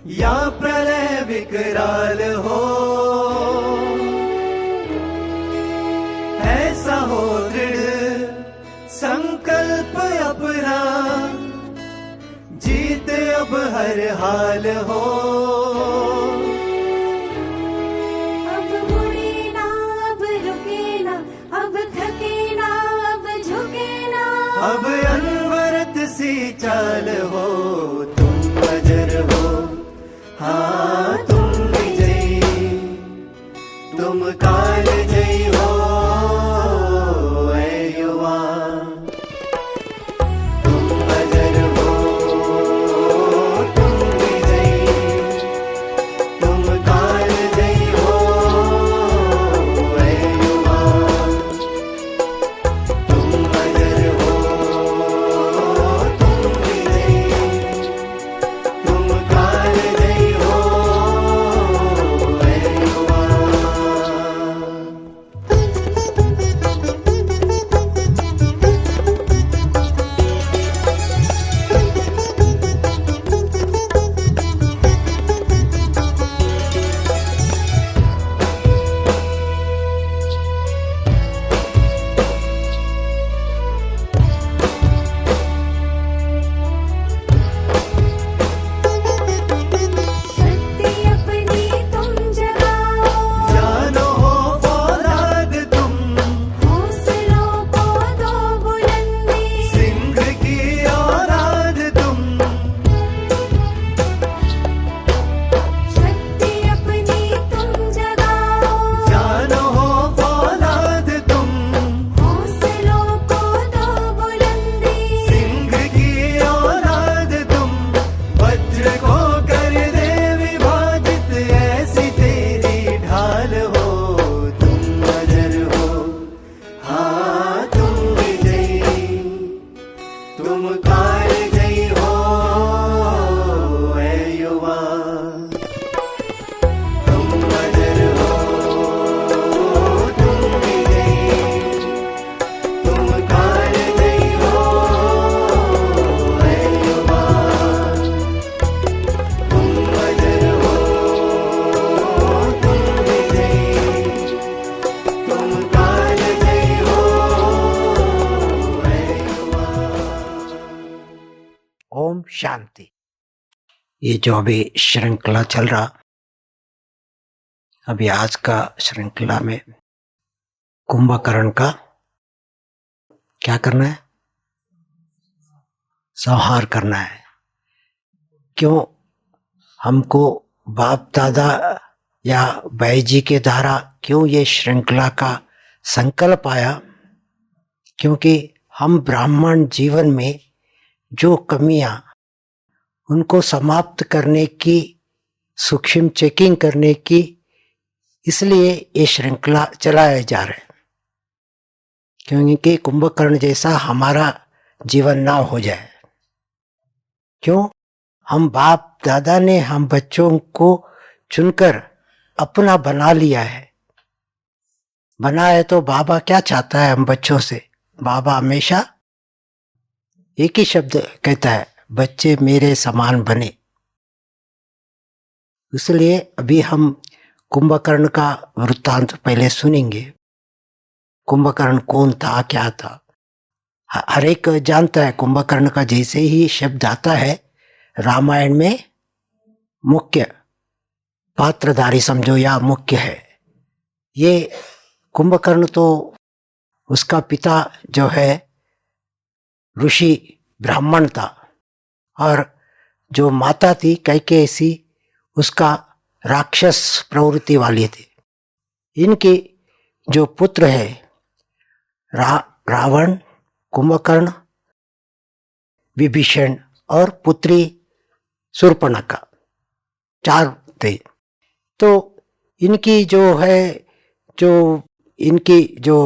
या प्रलय विकराल हो, ऐसा हो दृढ़ संकल्प अपना, जीत अब हर हाल हो। अब मुड़े ना, अब रुके ना, अब थके ना, अब झुके ना, अब अनवरत सी चाल हो, तुम अजर हो, हाँ तुम विजयी, तुम काल जयी हो ऐ युवा। तुम अजर हो, तुम विजयी, तुम काल जयी हो ऐ युवा। तुम अजर हो, तुम विजयी, तुम काल जयी हो ऐ युवा। शक्ति अपनी तुम जगाओ, जानो हो फौलाद तुम, हौसलों को दो बुलंदी, सिंह की औलाद तुम। शक्ति अपनी तुम जगाओ, जानो हो फौलाद तुम, हौसलों को दो बुलंदी, सिंह की औलाद तुम। वज्र को कर दे विभाजित, ऐसी तेरी ढाल हो, तुम अजर हो, हाँ तुम विजयी, तुम काल जयी हो ऐ युवा। तुम अजर हो, तुम विजयी, तुम काल जयी हो ऐ युवा। तुम अजर हो, तुम विजयी, तुम काल जयी हो ऐ युवा। ओम शांति। ये जो अभी श्रृंखला चल रहा, अभी आज का श्रृंखला में कुंभकर्ण का क्या करना है? संहार करना है। क्यों हमको बाप दादा या भाई जी के द्वारा क्यों ये श्रृंखला का संकल्प आया? क्योंकि हम ब्राह्मण जीवन में जो कमियां, उनको समाप्त करने की, सूक्ष्म चेकिंग करने की, इसलिए ये श्रृंखला चलाए जा रहे हैं। क्योंकि कुंभकर्ण जैसा हमारा जीवन ना हो जाए। क्यों? हम बाप दादा ने हम बच्चों को चुनकर अपना बना लिया है। बना है तो बाबा क्या चाहता है हम बच्चों से? बाबा हमेशा एक ही शब्द कहता है, बच्चे मेरे समान बने। इसलिए अभी हम कुंभकर्ण का वृत्तांत पहले सुनेंगे। कुंभकर्ण कौन था, क्या था? हर एक जानता है कुंभकर्ण का। जैसे ही शब्द आता है रामायण में, मुख्य पात्रधारी समझो या मुख्य है ये कुंभकर्ण। तो उसका पिता जो है ऋषि ब्राह्मण था, और जो माता थी कैकेयी, उसका राक्षस प्रवृत्ति वाली थी। इनके जो पुत्र है रावण, कुंभकर्ण, विभीषण और पुत्री शूर्पणखा, 4 थे। तो इनकी जो है, जो इनकी जो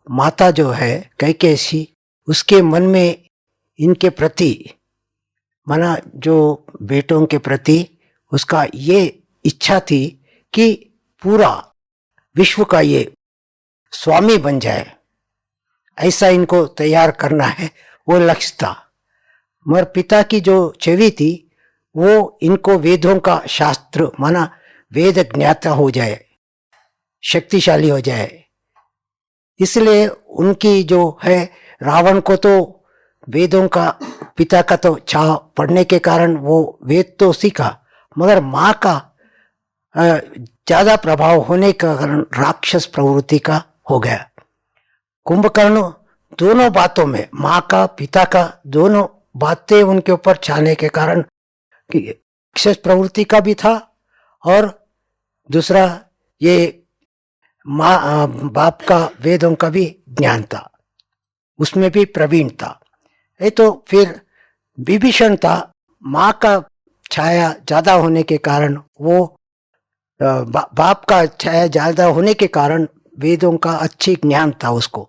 माता जो है कैकेयी, उसके मन में इनके प्रति, माना जो बेटों के प्रति उसका ये इच्छा थी कि पूरा विश्व का ये स्वामी बन जाए, ऐसा इनको तैयार करना है, वो लक्ष्य था। मगर पिता की जो छवि थी वो इनको वेदों का शास्त्र माना वेद ज्ञाता हो जाए, शक्तिशाली हो जाए। इसलिए उनकी जो है, रावण को तो वेदों का पिता का तो छाव पढ़ने के कारण वो वेद तो सीखा, मगर माँ का ज्यादा प्रभाव होने के कारण राक्षस प्रवृत्ति का हो गया। कुंभकर्ण दोनों बातों में, माँ का पिता का दोनों बातें उनके ऊपर छाने के कारण राक्षस प्रवृत्ति का भी था, और दूसरा ये माँ बाप का वेदों का भी ज्ञान था, उसमें भी प्रवीण था। ये तो फिर विभीषण था, माँ का छाया ज्यादा होने के कारण वो बाप का छाया ज्यादा होने के कारण वेदों का अच्छी ज्ञान था उसको।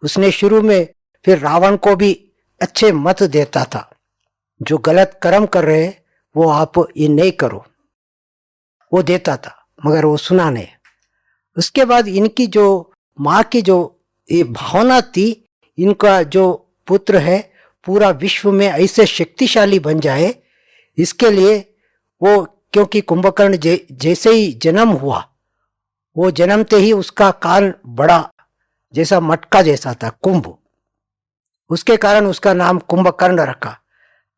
उसने शुरू में फिर रावण को भी अच्छे मत देता था, जो गलत कर्म कर रहे वो आप ये नहीं करो, वो देता था, मगर वो सुना नहीं। उसके बाद इनकी जो माँ की जो ये भावना थी, इनका जो पुत्र है पूरा विश्व में ऐसे शक्तिशाली बन जाए, इसके लिए वो, क्योंकि कुंभकर्ण जैसे ही जन्म हुआ, वो जन्मते ही उसका कान बड़ा जैसा मटका जैसा था, कुंभ, उसके कारण उसका नाम कुंभकर्ण रखा।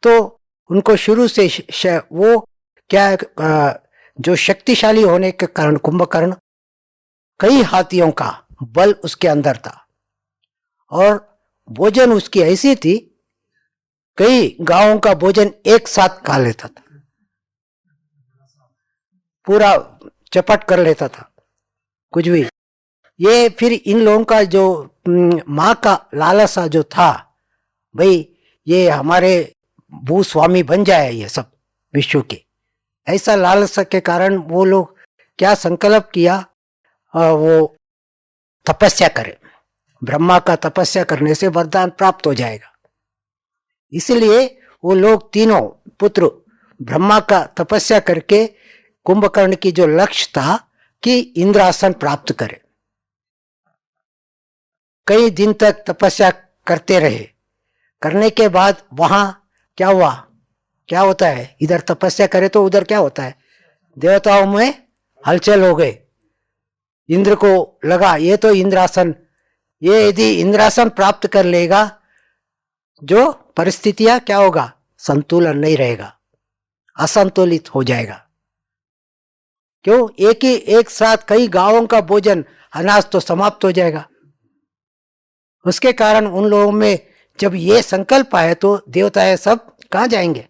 तो उनको शुरू से वो क्या जो शक्तिशाली होने के कारण कुंभकर्ण, कई हाथियों का बल उसके अंदर था, और भोजन उसकी ऐसी थी, कई गांवों का भोजन एक साथ खा लेता था, पूरा चपट कर लेता था कुछ भी। ये फिर इन लोगों का जो माँ का लालसा जो था, भाई ये हमारे भूस्वामी बन जाए ये सब विश्व के, ऐसा लालसा के कारण वो लोग क्या संकल्प किया, वो तपस्या करे, ब्रह्मा का तपस्या करने से वरदान प्राप्त हो जाएगा। इसलिए वो लोग तीनों पुत्र ब्रह्मा का तपस्या करके कुंभकर्ण की जो लक्ष्य था कि इंद्रासन प्राप्त करे, कई दिन तक तपस्या करते रहे। करने के बाद वहां क्या हुआ, क्या होता है, इधर तपस्या करे तो उधर क्या होता है, देवताओं में हलचल हो गए। इंद्र को लगा ये तो इंद्रासन, ये यदि इंद्रासन प्राप्त कर लेगा, जो परिस्थितियां क्या होगा, संतुलन नहीं रहेगा, असंतुलित हो जाएगा। क्यों, एक साथ कई गांवों का भोजन अनाज तो समाप्त हो जाएगा। उसके कारण उन लोगों में जब ये संकल्प आए तो देवताएं सब कहाँ जाएंगे,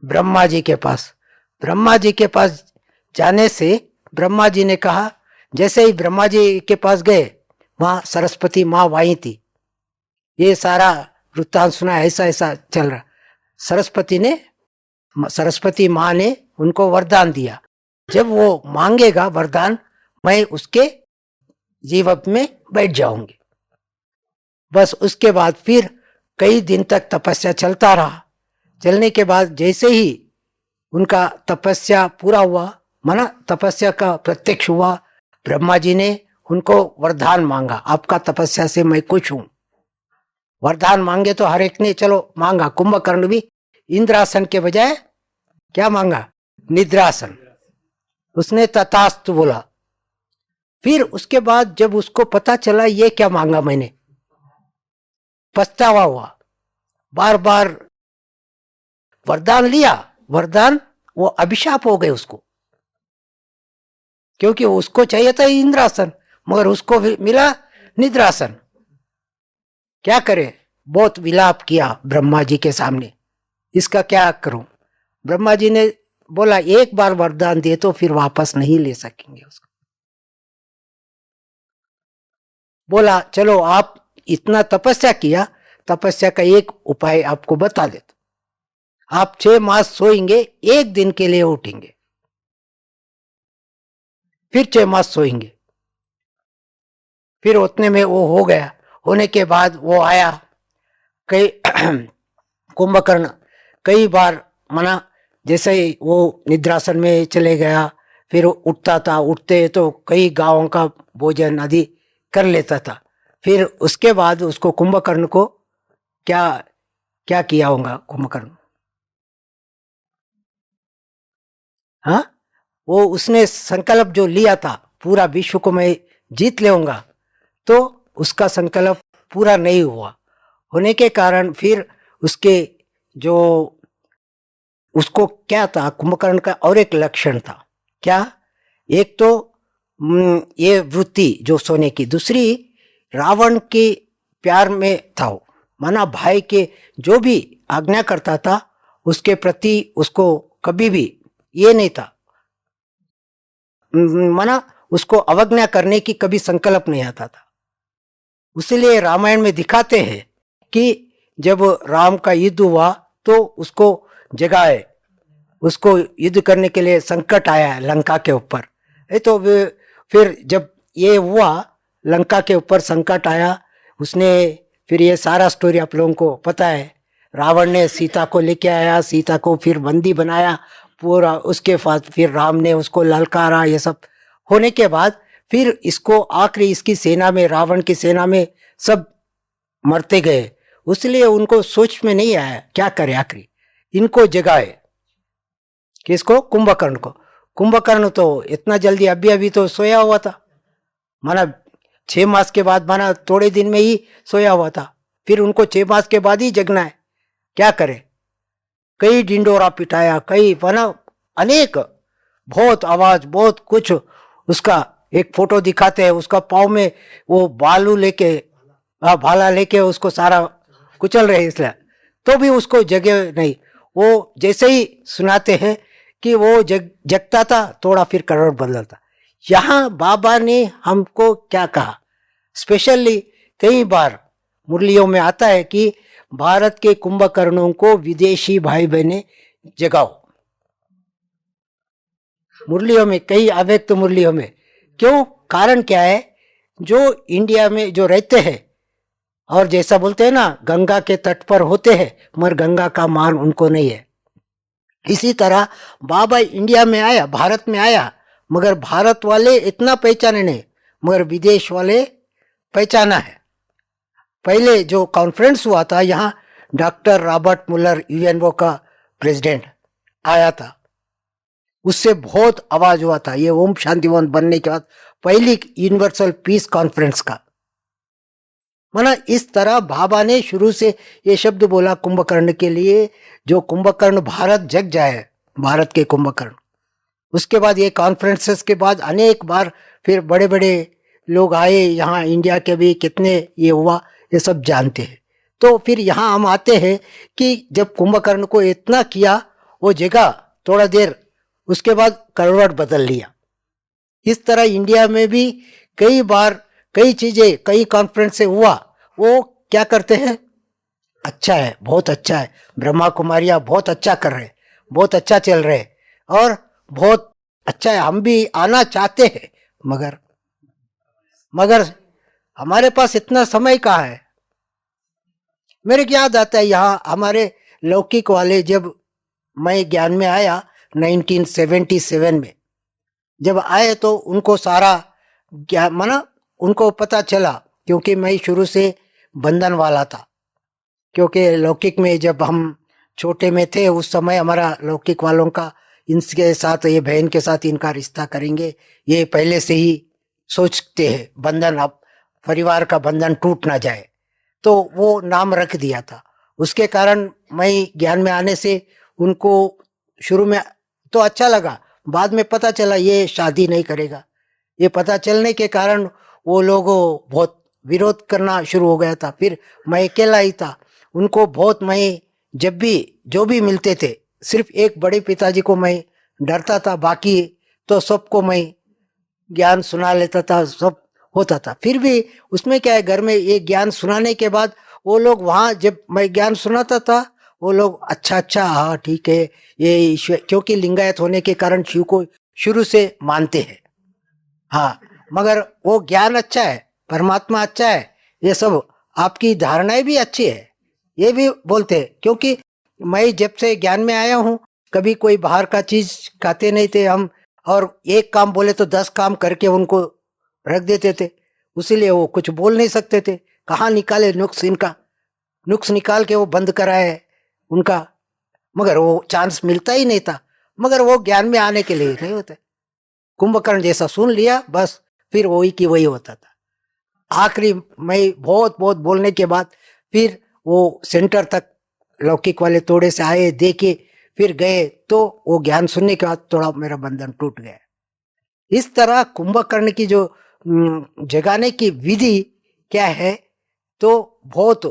ब्रह्मा जी के पास। ब्रह्मा जी के पास जाने से ब्रह्मा जी ने कहा, जैसे ही ब्रह्मा जी के पास गए, वहां सरस्वती माँ वहीं थी। ये सारा वृत्तांत सुना, ऐसा ऐसा चल रहा। सरस्वती माँ ने उनको वरदान दिया, जब वो मांगेगा वरदान, मैं उसके जीवन में बैठ जाऊंगी। बस उसके बाद फिर कई दिन तक तपस्या चलता रहा। चलने के बाद जैसे ही उनका तपस्या पूरा हुआ, माना तपस्या का प्रत्यक्ष हुआ, ब्रह्मा जी ने उनको वरदान मांगा, आपका तपस्या से मैं खुश हूं। वरदान मांगे तो हर एक ने चलो मांगा। कुंभकर्ण भी इंद्रासन के बजाय क्या मांगा, निद्रासन। उसने तथास्तु बोला। फिर उसके बाद जब उसको पता चला ये क्या मांगा मैंने, पछतावा हुआ। बार बार वरदान लिया, वरदान वो अभिशाप हो गए उसको, क्योंकि उसको चाहिए था इंद्रासन, मगर उसको मिला निद्रासन। क्या करे, बहुत विलाप किया ब्रह्मा जी के सामने, इसका क्या करूं। ब्रह्मा जी ने बोला, एक बार वरदान दिए तो फिर वापस नहीं ले सकेंगे उसको। बोला चलो आप इतना तपस्या किया, तपस्या का एक उपाय आपको बता देता। आप 6 मास सोएंगे, एक दिन के लिए उठेंगे, फिर 6 मास सोएंगे। फिर उतने में वो हो गया। होने के बाद वो आया, कई कुंभकर्ण कई बार मना, जैसे ही वो निद्रासन में चले गया, फिर उठता था, उठते तो कई गांवों का भोजन आदि कर लेता था। फिर उसके बाद उसको कुंभकर्ण को क्या क्या किया होगा, कुंभकर्ण हाँ, वो उसने संकल्प जो लिया था पूरा विश्व को मैं जीत लेऊंगा, तो उसका संकल्प पूरा नहीं हुआ। होने के कारण फिर उसके जो उसको क्या था, कुंभकर्ण का और एक लक्षण था क्या, एक तो ये वृत्ति जो सोने की, दूसरी रावण के प्यार में था वो, माना भाई के जो भी आज्ञा करता था उसके प्रति उसको कभी भी ये नहीं था, माना उसको अवज्ञा करने की कभी संकल्प नहीं आता था। इसलिए रामायण में दिखाते हैं कि जब राम का युद्ध हुआ तो उसको जगाए, उसको युद्ध करने के लिए संकट आया लंका के ऊपर। तो फिर जब ये हुआ लंका के ऊपर संकट आया, उसने फिर ये सारा स्टोरी आप लोगों को पता है, रावण ने सीता को लेके आया, सीता को फिर बंदी बनाया पूरा, उसके बाद फिर राम ने उसको ललकारा। ये सब होने के बाद फिर इसको आखिरी इसकी सेना में, रावण की सेना में सब मरते गए, इसलिए उनको सोच में नहीं आया क्या करे, आखिरी इनको जगाए, किसको, कुंभकर्ण को। कुंभकर्ण तो इतना जल्दी अभी अभी तो सोया हुआ था, माना 6 मास के बाद, माना थोड़े दिन में ही सोया हुआ था, फिर उनको 6 मास के बाद ही जगना है, क्या करे। कई डिंडोरा पिटाया, कई माना अनेक, बहुत आवाज, बहुत कुछ। उसका एक फोटो दिखाते हैं, उसका पाँव में वो बालू लेके, भाला लेके उसको सारा कुचल रहे, इसलिए तो भी उसको जगे नहीं। वो जैसे ही सुनाते हैं कि वो जगता था, थोड़ा फिर करवट बदलता। यहाँ बाबा ने हमको क्या कहा, स्पेशली कई बार मुरलियों में आता है कि भारत के कुंभकर्णों को विदेशी भाई बहने जगाओ, मुरलियों में, कई अव्यक्त मुरलियों में। क्यों, कारण क्या है, जो इंडिया में जो रहते हैं और जैसा बोलते हैं ना, गंगा के तट पर होते हैं मगर गंगा का मान उनको नहीं है, इसी तरह बाबा इंडिया में आया, भारत में आया, मगर भारत वाले इतना पहचाने नहीं, मगर विदेश वाले पहचाना है। पहले जो कॉन्फ्रेंस हुआ था यहाँ, डॉक्टर रॉबर्ट मुलर यूएनओ का प्रेसिडेंट आया था, उससे बहुत आवाज हुआ था ये ओम शांति भवन बनने के बाद पहली यूनिवर्सल पीस कॉन्फ्रेंस का। माना इस तरह बाबा ने शुरू से ये शब्द बोला कुंभकर्ण के लिए, जो कुंभकर्ण भारत जग जाए, भारत के कुंभकर्ण। उसके बाद ये कॉन्फ्रेंसेस के बाद अनेक बार फिर बड़े बड़े लोग आए यहाँ, इंडिया के भी कितने ये हुआ, ये सब जानते हैं। तो फिर यहाँ हम आते हैं कि जब कुंभकर्ण को इतना किया, वो जगह थोड़ा देर, उसके बाद करवट बदल लिया। इस तरह इंडिया में भी कई बार कई चीजें, कई कॉन्फ्रेंस से हुआ, वो क्या करते हैं, अच्छा है, बहुत अच्छा है, ब्रह्मा कुमारियां बहुत अच्छा कर रहे, बहुत अच्छा चल रहे और बहुत अच्छा है, हम भी आना चाहते हैं, मगर हमारे पास इतना समय कहाँ है। मेरे को याद आता है यहाँ हमारे लौकिक वाले, जब मैं ज्ञान में आया 1977 में जब आए, तो उनको सारा ज्ञान, माना उनको पता चला, क्योंकि मैं शुरू से बंधन वाला था, क्योंकि लौकिक में जब हम छोटे में थे उस समय हमारा लौकिक वालों का इनके साथ, ये बहन के साथ इनका रिश्ता करेंगे, ये पहले से ही सोचते हैं बंधन, अब परिवार का बंधन टूट ना जाए, तो वो नाम रख दिया था। उसके कारण मैं ज्ञान में आने से उनको शुरू में तो अच्छा लगा, बाद में पता चला ये शादी नहीं करेगा। ये पता चलने के कारण वो लोग बहुत विरोध करना शुरू हो गया था। फिर मैं अकेला ही था, उनको बहुत, मैं जब भी जो भी मिलते थे, सिर्फ एक बड़े पिताजी को मैं डरता था, बाकी तो सबको मैं ज्ञान सुना लेता था, सब होता था। फिर भी उसमें क्या है, घर में ये ज्ञान सुनाने के बाद वो लोग वहाँ, जब मैं ज्ञान सुनाता था, वो लोग अच्छा हाँ ठीक है, ये ईश्वर, क्योंकि लिंगायत होने के कारण शिव को शुरू से मानते हैं, हाँ, मगर वो ज्ञान अच्छा है, परमात्मा अच्छा है, ये सब आपकी धारणाएं भी अच्छी है, ये भी बोलते हैं। क्योंकि मैं जब से ज्ञान में आया हूँ, कभी कोई बाहर का चीज खाते नहीं थे हम, और एक काम बोले तो 10 काम करके उनको रख देते थे, उसीलिए वो कुछ बोल नहीं सकते थे। कहाँ निकाले नुक्स, इनका नुक्स निकाल के वो बंद कराए उनका, मगर वो चांस मिलता ही नहीं था। मगर वो ज्ञान में आने के लिए नहीं होते। कुंभकर्ण जैसा सुन लिया बस, फिर वही की वही होता था। आखिरी मैं बहुत बहुत बोलने के बाद फिर वो सेंटर तक लौकिक वाले थोड़े से आए, देखे, फिर गए, तो वो ज्ञान सुनने के बाद थोड़ा मेरा बंधन टूट गया। इस तरह कुंभकर्ण की जो जगाने की विधि क्या है, तो बहुत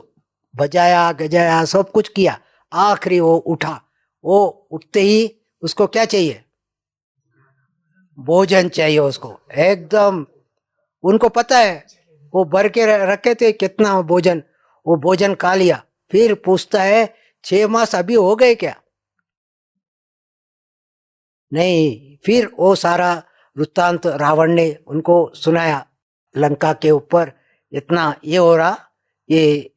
बजाया गजाया सब कुछ किया, आखिरी वो उठा। वो उठते ही उसको क्या चाहिए? भोजन चाहिए उसको एकदम। उनको पता है, वो भर के रखे थे कितना भोजन, वो भोजन खा लिया। फिर पूछता है 6 मास अभी हो गए क्या? नहीं। फिर वो सारा वृत्तांत रावण ने उनको सुनाया, लंका के ऊपर इतना ये हो रहा, ये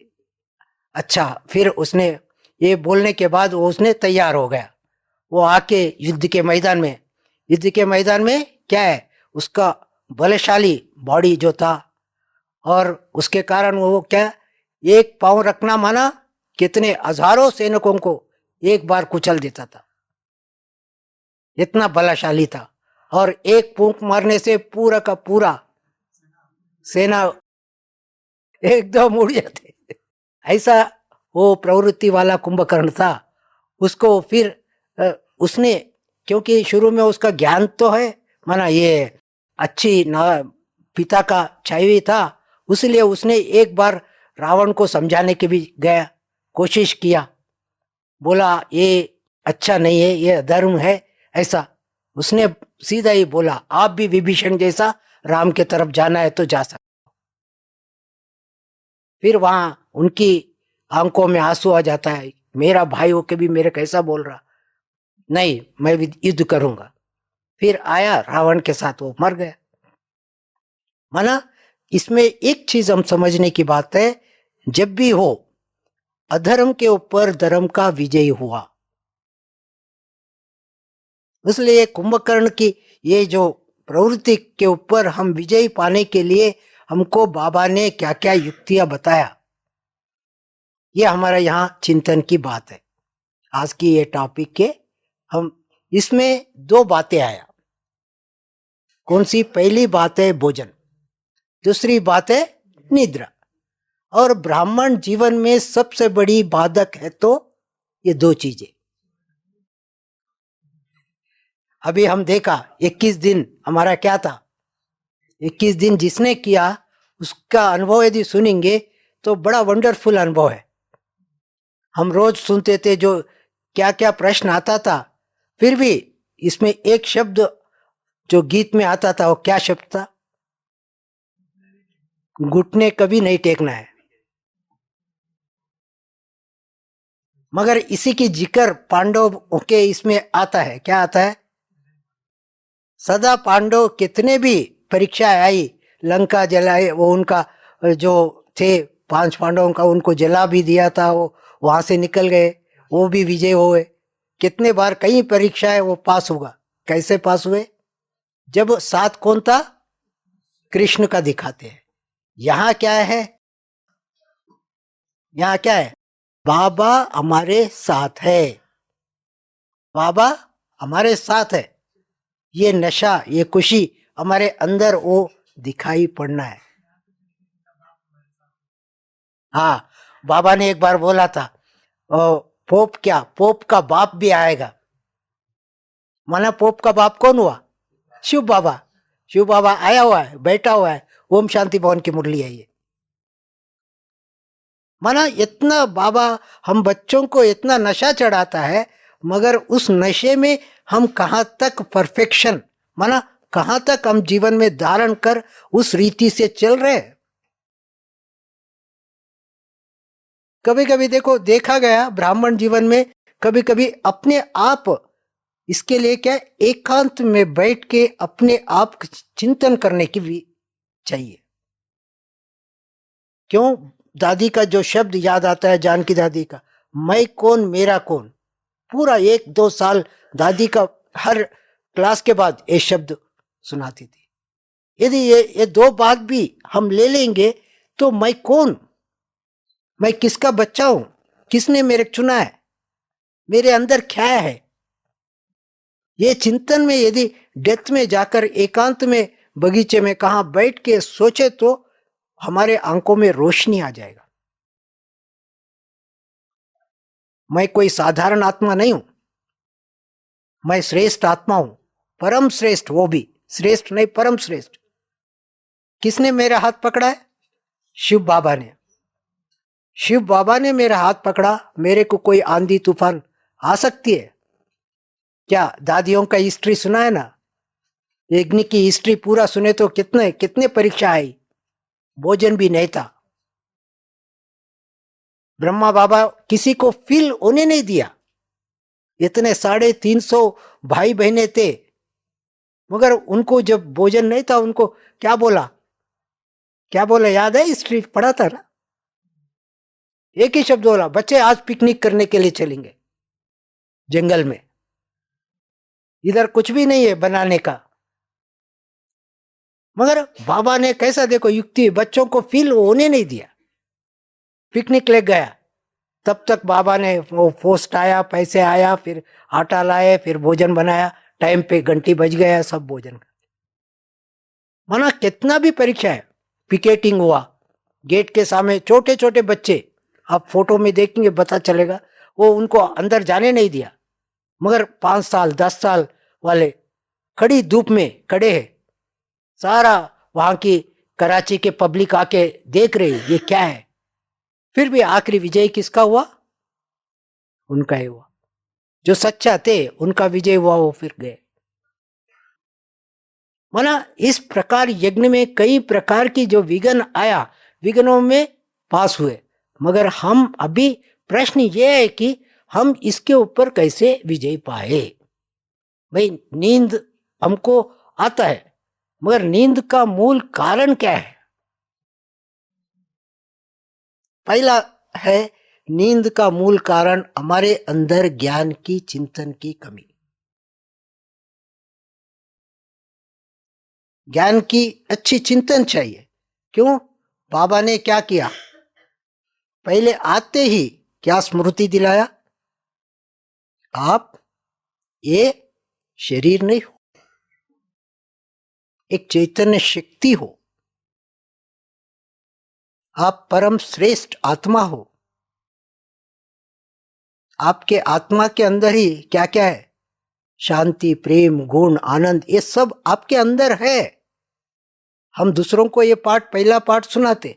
अच्छा। फिर उसने ये बोलने के बाद वो उसने तैयार हो गया। वो आके युद्ध के मैदान में, युद्ध के मैदान में क्या है, उसका बलशाली बॉडी जो था, और उसके कारण वो क्या, एक पांव रखना माना कितने हजारों सैनिकों को एक बार कुचल देता था, इतना बलशाली था। और एक फूंक मारने से पूरा का पूरा सेना एकदम उड़ जाते। ऐसा वो प्रवृत्ति वाला कुंभकर्ण था। उसको फिर उसने, क्योंकि शुरू में उसका ज्ञान तो है, माना ये अच्छी ना पिता का छाई था, उसलिए उसने एक बार रावण को समझाने के भी गया, कोशिश किया, बोला ये अच्छा नहीं है, ये अधर्म है, ऐसा उसने सीधा ही बोला, आप भी विभीषण जैसा राम के तरफ जाना है तो जा सकते। फिर वहां उनकी आंखों में आंसू आ जाता है, मेरा भाई होके भी मेरे कैसा बोल रहा, नहीं मैं भी युद्ध करूंगा। फिर आया रावण के साथ, वो मर गया। माना इसमें एक चीज हम समझने की बात है, जब भी हो अधर्म के ऊपर धर्म का विजय हुआ। इसलिए कुंभकर्ण की ये जो प्रवृत्ति के ऊपर हम विजय पाने के लिए हमको बाबा ने क्या क्या युक्तियां बताया, ये हमारा यहाँ चिंतन की बात है। आज की ये टॉपिक के हम इसमें 2 बातें आया। कौन सी? पहली बात है भोजन, दूसरी बात है निद्रा। और ब्राह्मण जीवन में सबसे बड़ी बाधक है तो ये 2 चीजें। अभी हम देखा 21 दिन हमारा क्या था, 21 दिन जिसने किया उसका अनुभव यदि सुनेंगे तो बड़ा वंडरफुल अनुभव है। हम रोज सुनते थे जो क्या क्या प्रश्न आता था, फिर भी इसमें एक शब्द जो गीत में आता था, वो क्या शब्द था? घुटने कभी नहीं टेकना है। मगर इसी की जिक्र पांडव के इसमें आता है, क्या आता है? सदा पांडव कितने भी परीक्षा आई, लंका जलाए, वो उनका जो थे 5 पांडवों का, उनको जला भी दिया था, वो वहां से निकल गए, वो भी विजय हुए। कितने बार कई परीक्षाएं वो पास होगा। कैसे पास हुए? जब साथ कौन था? कृष्ण का दिखाते हैं। यहाँ क्या है? यहाँ क्या है? बाबा हमारे साथ है, बाबा हमारे साथ है। ये नशा, ये खुशी हमारे अंदर वो दिखाई पड़ना है। हाँ, बाबा ने एक बार बोला था, पोप क्या, पोप का बाप भी आएगा। माना पोप का बाप कौन हुआ? शिव बाबा। शिव बाबा आया हुआ है, बैठा हुआ है, ओम शांति भवन की मुरली है ये। माना इतना बाबा हम बच्चों को इतना नशा चढ़ाता है, मगर उस नशे में हम कहाँ तक परफेक्शन, माना कहाँ तक हम जीवन में धारण कर उस रीति से चल रहे। कभी कभी देखो, देखा गया ब्राह्मण जीवन में कभी कभी अपने आप, इसके लिए क्या, एकांत में बैठ के अपने आप चिंतन करने की भी चाहिए। क्यों? दादी का जो शब्द याद आता है, जानकी दादी का, मैं कौन मेरा कौन। पूरा 1-2 साल दादी का हर क्लास के बाद ये शब्द सुनाती थी। यदि ये 2 बात भी हम ले लेंगे तो मैं कौन, मैं किसका बच्चा हूं, किसने मेरे चुना है, मेरे अंदर क्या है, ये चिंतन में यदि डेथ में जाकर एकांत में बगीचे में कहाँ बैठ के सोचे तो हमारे आंखों में रोशनी आ जाएगा। मैं कोई साधारण आत्मा नहीं हूं, मैं श्रेष्ठ आत्मा हूं, परम श्रेष्ठ, वो भी श्रेष्ठ नहीं परम श्रेष्ठ। किसने मेरा हाथ पकड़ा है? शिव बाबा ने। शिव बाबा ने मेरा हाथ पकड़ा। मेरे को कोई आंधी तूफान आ सकती है क्या? दादियों का हिस्ट्री सुना है ना, यज्ञ की हिस्ट्री पूरा सुने तो कितने कितने परीक्षा आई, भोजन भी नहीं था। ब्रह्मा बाबा किसी को फील होने नहीं दिया। इतने 350 भाई बहने थे, मगर उनको जब भोजन नहीं था उनको क्या बोला? क्या बोला याद है? हिस्ट्री पढ़ा था ना। एक ही शब्द बोला, बच्चे आज पिकनिक करने के लिए चलेंगे जंगल में, इधर कुछ भी नहीं है बनाने का। मगर बाबा ने कैसा देखो युक्ति, बच्चों को फील होने नहीं दिया, पिकनिक ले गया। तब तक बाबा ने वो पोस्ट आया, पैसे आया, फिर आटा लाए, फिर भोजन बनाया, टाइम पे घंटी बज गया, सब भोजन। माना कितना भी परीक्षा है। पिकेटिंग हुआ गेट के सामने, छोटे छोटे बच्चे, आप फोटो में देखेंगे पता चलेगा, वो उनको अंदर जाने नहीं दिया। मगर 5 साल 10 साल वाले खड़ी धूप में खड़े हैं, सारा वहां की कराची के पब्लिक आके देख रही ये क्या है। फिर भी आखिरी विजय किसका हुआ? उनका ही हुआ। जो सच्चा थे उनका विजय हुआ, वो फिर गए। माना इस प्रकार यज्ञ में कई प्रकार की जो विघ्न आया, विघ्नों में पास हुए। मगर हम अभी प्रश्न ये है कि हम इसके ऊपर कैसे विजय पाए। भाई नींद हमको आता है, मगर नींद का मूल कारण क्या है? पहला है, नींद का मूल कारण हमारे अंदर ज्ञान की, चिंतन की कमी। ज्ञान की अच्छी चिंतन चाहिए। क्यों? बाबा ने क्या किया? पहले आते ही क्या स्मृति दिलाया? आप ये शरीर नहीं हो, एक चैतन्य शक्ति हो, आप परम श्रेष्ठ आत्मा हो। आपके आत्मा के अंदर ही क्या क्या है? शांति, प्रेम, गुण, आनंद, ये सब आपके अंदर है। हम दूसरों को ये पाठ, पहला पाठ सुनाते,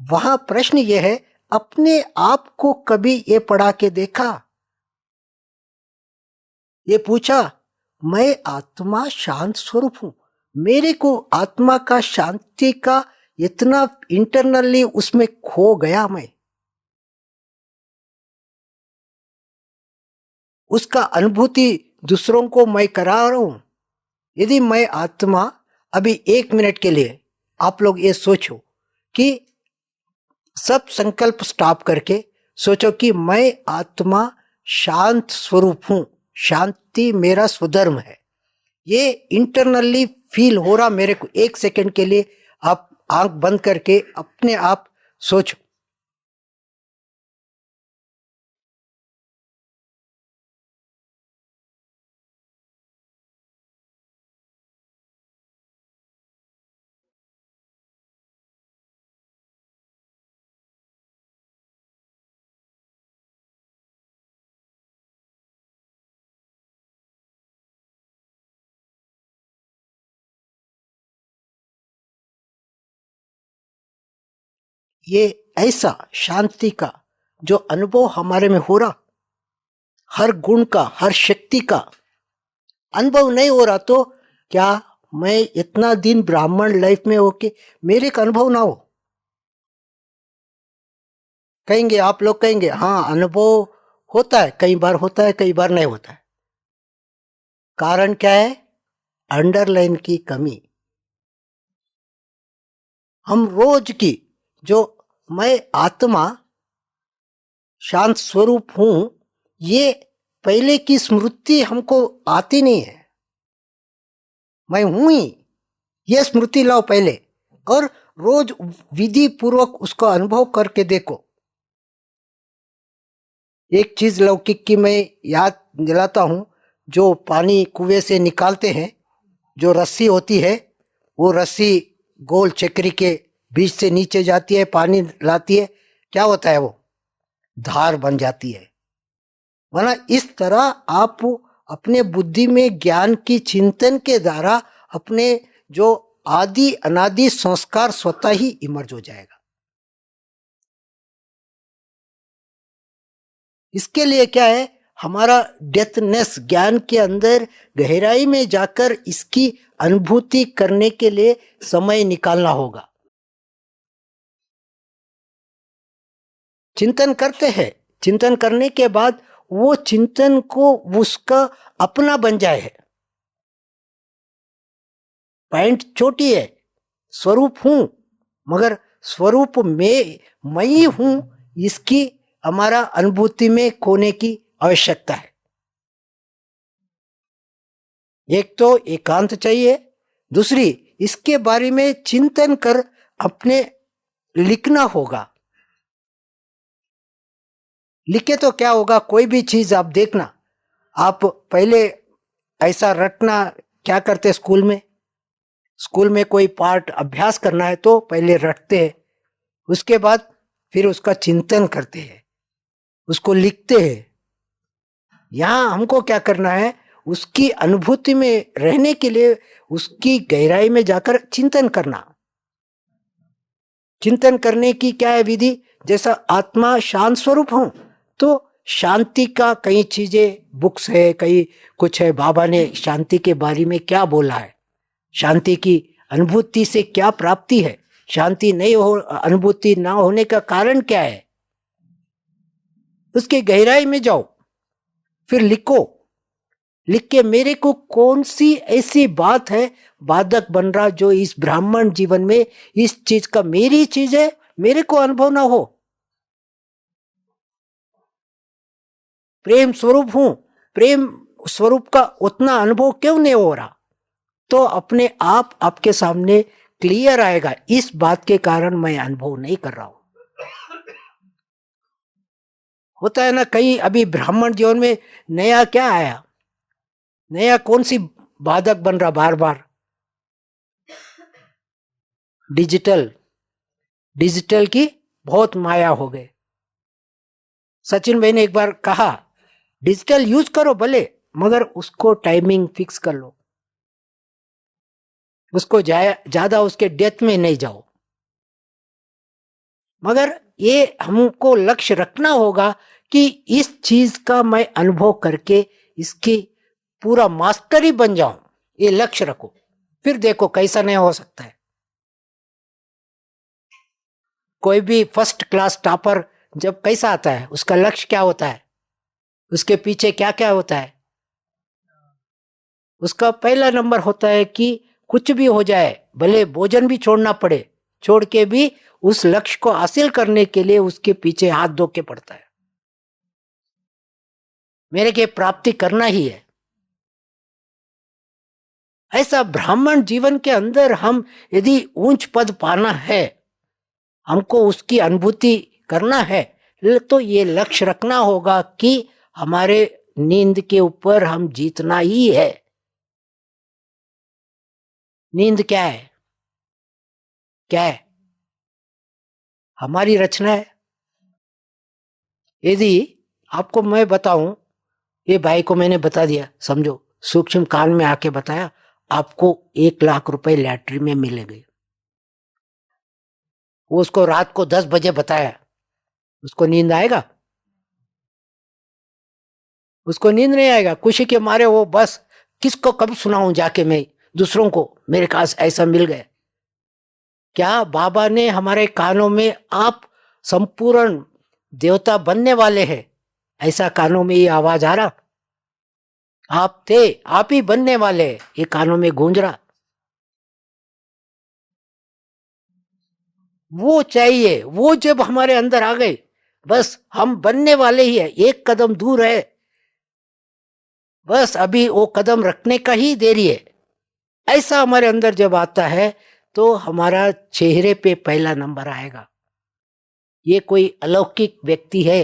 वहां प्रश्न ये है, अपने आप को कभी ये पढ़ा के देखा? ये पूछा, मैं आत्मा शांत स्वरूप हूं, मेरे को आत्मा का, शांति का इतना इंटरनली उसमें खो गया, मैं उसका अनुभूति दूसरों को मैं करा रहा हूं। यदि मैं आत्मा, अभी 1 मिनट के लिए आप लोग ये सोचो कि सब संकल्प स्टॉप करके सोचो कि मैं आत्मा शांत स्वरूप हूं, शांति मेरा स्वधर्म है, ये इंटरनली फील हो रहा मेरे को। 1 सेकंड के लिए आप आंख बंद करके अपने आप सोचो। ये ऐसा शांति का जो अनुभव हमारे में हो रहा, हर गुण का, हर शक्ति का अनुभव नहीं हो रहा, तो क्या मैं इतना दिन ब्राह्मण लाइफ में होके मेरे का अनुभव ना हो? कहेंगे आप लोग, कहेंगे हाँ अनुभव होता है, कई बार होता है, कई बार नहीं होता है। कारण क्या है? अंडरलाइन की कमी। हम रोज की जो मैं आत्मा शांत स्वरूप हूं, ये पहले की स्मृति हमको आती नहीं है। मैं हूं ही, ये स्मृति लाओ पहले, और रोज विधि पूर्वक उसका अनुभव करके देखो। एक चीज लौकिक की मैं याद दिलाता हूं जो पानी कुएं से निकालते हैं, जो रस्सी होती है, वो रस्सी गोल चक्री के बीच से नीचे जाती है, पानी लाती है, क्या होता है, वो धार बन जाती है। वरना इस तरह आप अपने बुद्धि में ज्ञान की चिंतन के द्वारा अपने जो आदि अनादि संस्कार स्वतः ही इमर्ज हो जाएगा। इसके लिए क्या है, हमारा डेप्थनेस, ज्ञान के अंदर गहराई में जाकर इसकी अनुभूति करने के लिए समय निकालना होगा। चिंतन करते हैं, चिंतन करने के बाद वो चिंतन को उसका अपना बन जाए। पॉइंट छोटी है, स्वरूप हूं, मगर स्वरूप में मैं ही हूं, इसकी हमारा अनुभूति में खोने की आवश्यकता है। एक तो एकांत चाहिए, दूसरी इसके बारे में चिंतन कर अपने लिखना होगा। लिखे तो क्या होगा, कोई भी चीज आप देखना, आप पहले ऐसा रटना, क्या करते स्कूल में, स्कूल में कोई पाठ अभ्यास करना है तो पहले रटते हैं, उसके बाद फिर उसका चिंतन करते हैं, उसको लिखते हैं। यहां हमको क्या करना है, उसकी अनुभूति में रहने के लिए उसकी गहराई में जाकर चिंतन करना। चिंतन करने की क्या है विधि, जैसा आत्मा शांत स्वरूप हूं तो शांति का कई चीजें बुक्स है, कई कुछ है, बाबा ने शांति के बारे में क्या बोला है, शांति की अनुभूति से क्या प्राप्ति है, शांति नहीं हो, अनुभूति ना होने का कारण क्या है, उसके गहराई में जाओ, फिर लिखो। लिख के मेरे को कौन सी ऐसी बात है बाधक बन रहा जो इस ब्राह्मण जीवन में इस चीज का मेरी चीज है, मेरे को अनुभव ना हो। प्रेम स्वरूप हूं, प्रेम स्वरूप का उतना अनुभव क्यों नहीं हो रहा, तो अपने आप आपके सामने क्लियर आएगा, इस बात के कारण मैं अनुभव नहीं कर रहा हूं। होता है ना, कहीं अभी ब्राह्मण जीवन में नया क्या आया, नया कौन सी बाधक बन रहा बार बार, डिजिटल, डिजिटल की बहुत माया हो गए। सचिन भाई ने एक बार कहा, डिजिटल यूज करो भले, मगर उसको टाइमिंग फिक्स कर लो, उसको ज्यादा उसके डेथ में नहीं जाओ। मगर ये हमको लक्ष्य रखना होगा कि इस चीज का मैं अनुभव करके इसकी पूरा मास्टरी बन जाऊं, ये लक्ष्य रखो, फिर देखो कैसा नहीं हो सकता है। कोई भी फर्स्ट क्लास टॉपर जब कैसा आता है, उसका लक्ष्य क्या होता है, उसके पीछे क्या क्या होता है, उसका पहला नंबर होता है कि कुछ भी हो जाए, भले भोजन भी छोड़ना पड़े, छोड़ के भी उस लक्ष्य को हासिल करने के लिए उसके पीछे हाथ धो के पड़ता है, मेरे के प्राप्ति करना ही है। ऐसा ब्राह्मण जीवन के अंदर हम यदि ऊंच पद पाना है, हमको उसकी अनुभूति करना है, तो ये लक्ष्य रखना होगा कि हमारे नींद के ऊपर हम जीतना ही है। नींद क्या है, क्या है, हमारी रचना है। यदि आपको मैं बताऊं, ये भाई को मैंने बता दिया, समझो सूक्ष्म काल में आके बताया, आपको 1 लाख रुपए लैटरी में मिलेंगे, वो उसको रात को 10 बजे बताया, उसको नींद आएगा, उसको नींद नहीं आएगा, खुशी के मारे वो बस किसको कब सुनाऊं जाके मैं दूसरों को, मेरे पास ऐसा मिल गया। क्या बाबा ने हमारे कानों में आप संपूर्ण देवता बनने वाले हैं, ऐसा कानों में ये आवाज आ रहा, आप थे, आप ही बनने वाले, ये कानों में गूंज रहा। वो चाहिए, वो जब हमारे अंदर आ गए, बस हम बनने वाले ही है, एक कदम दूर है, बस अभी वो कदम रखने का ही देरी है। ऐसा हमारे अंदर जब आता है तो हमारा चेहरे पे पहला नंबर आएगा, ये कोई अलौकिक व्यक्ति है,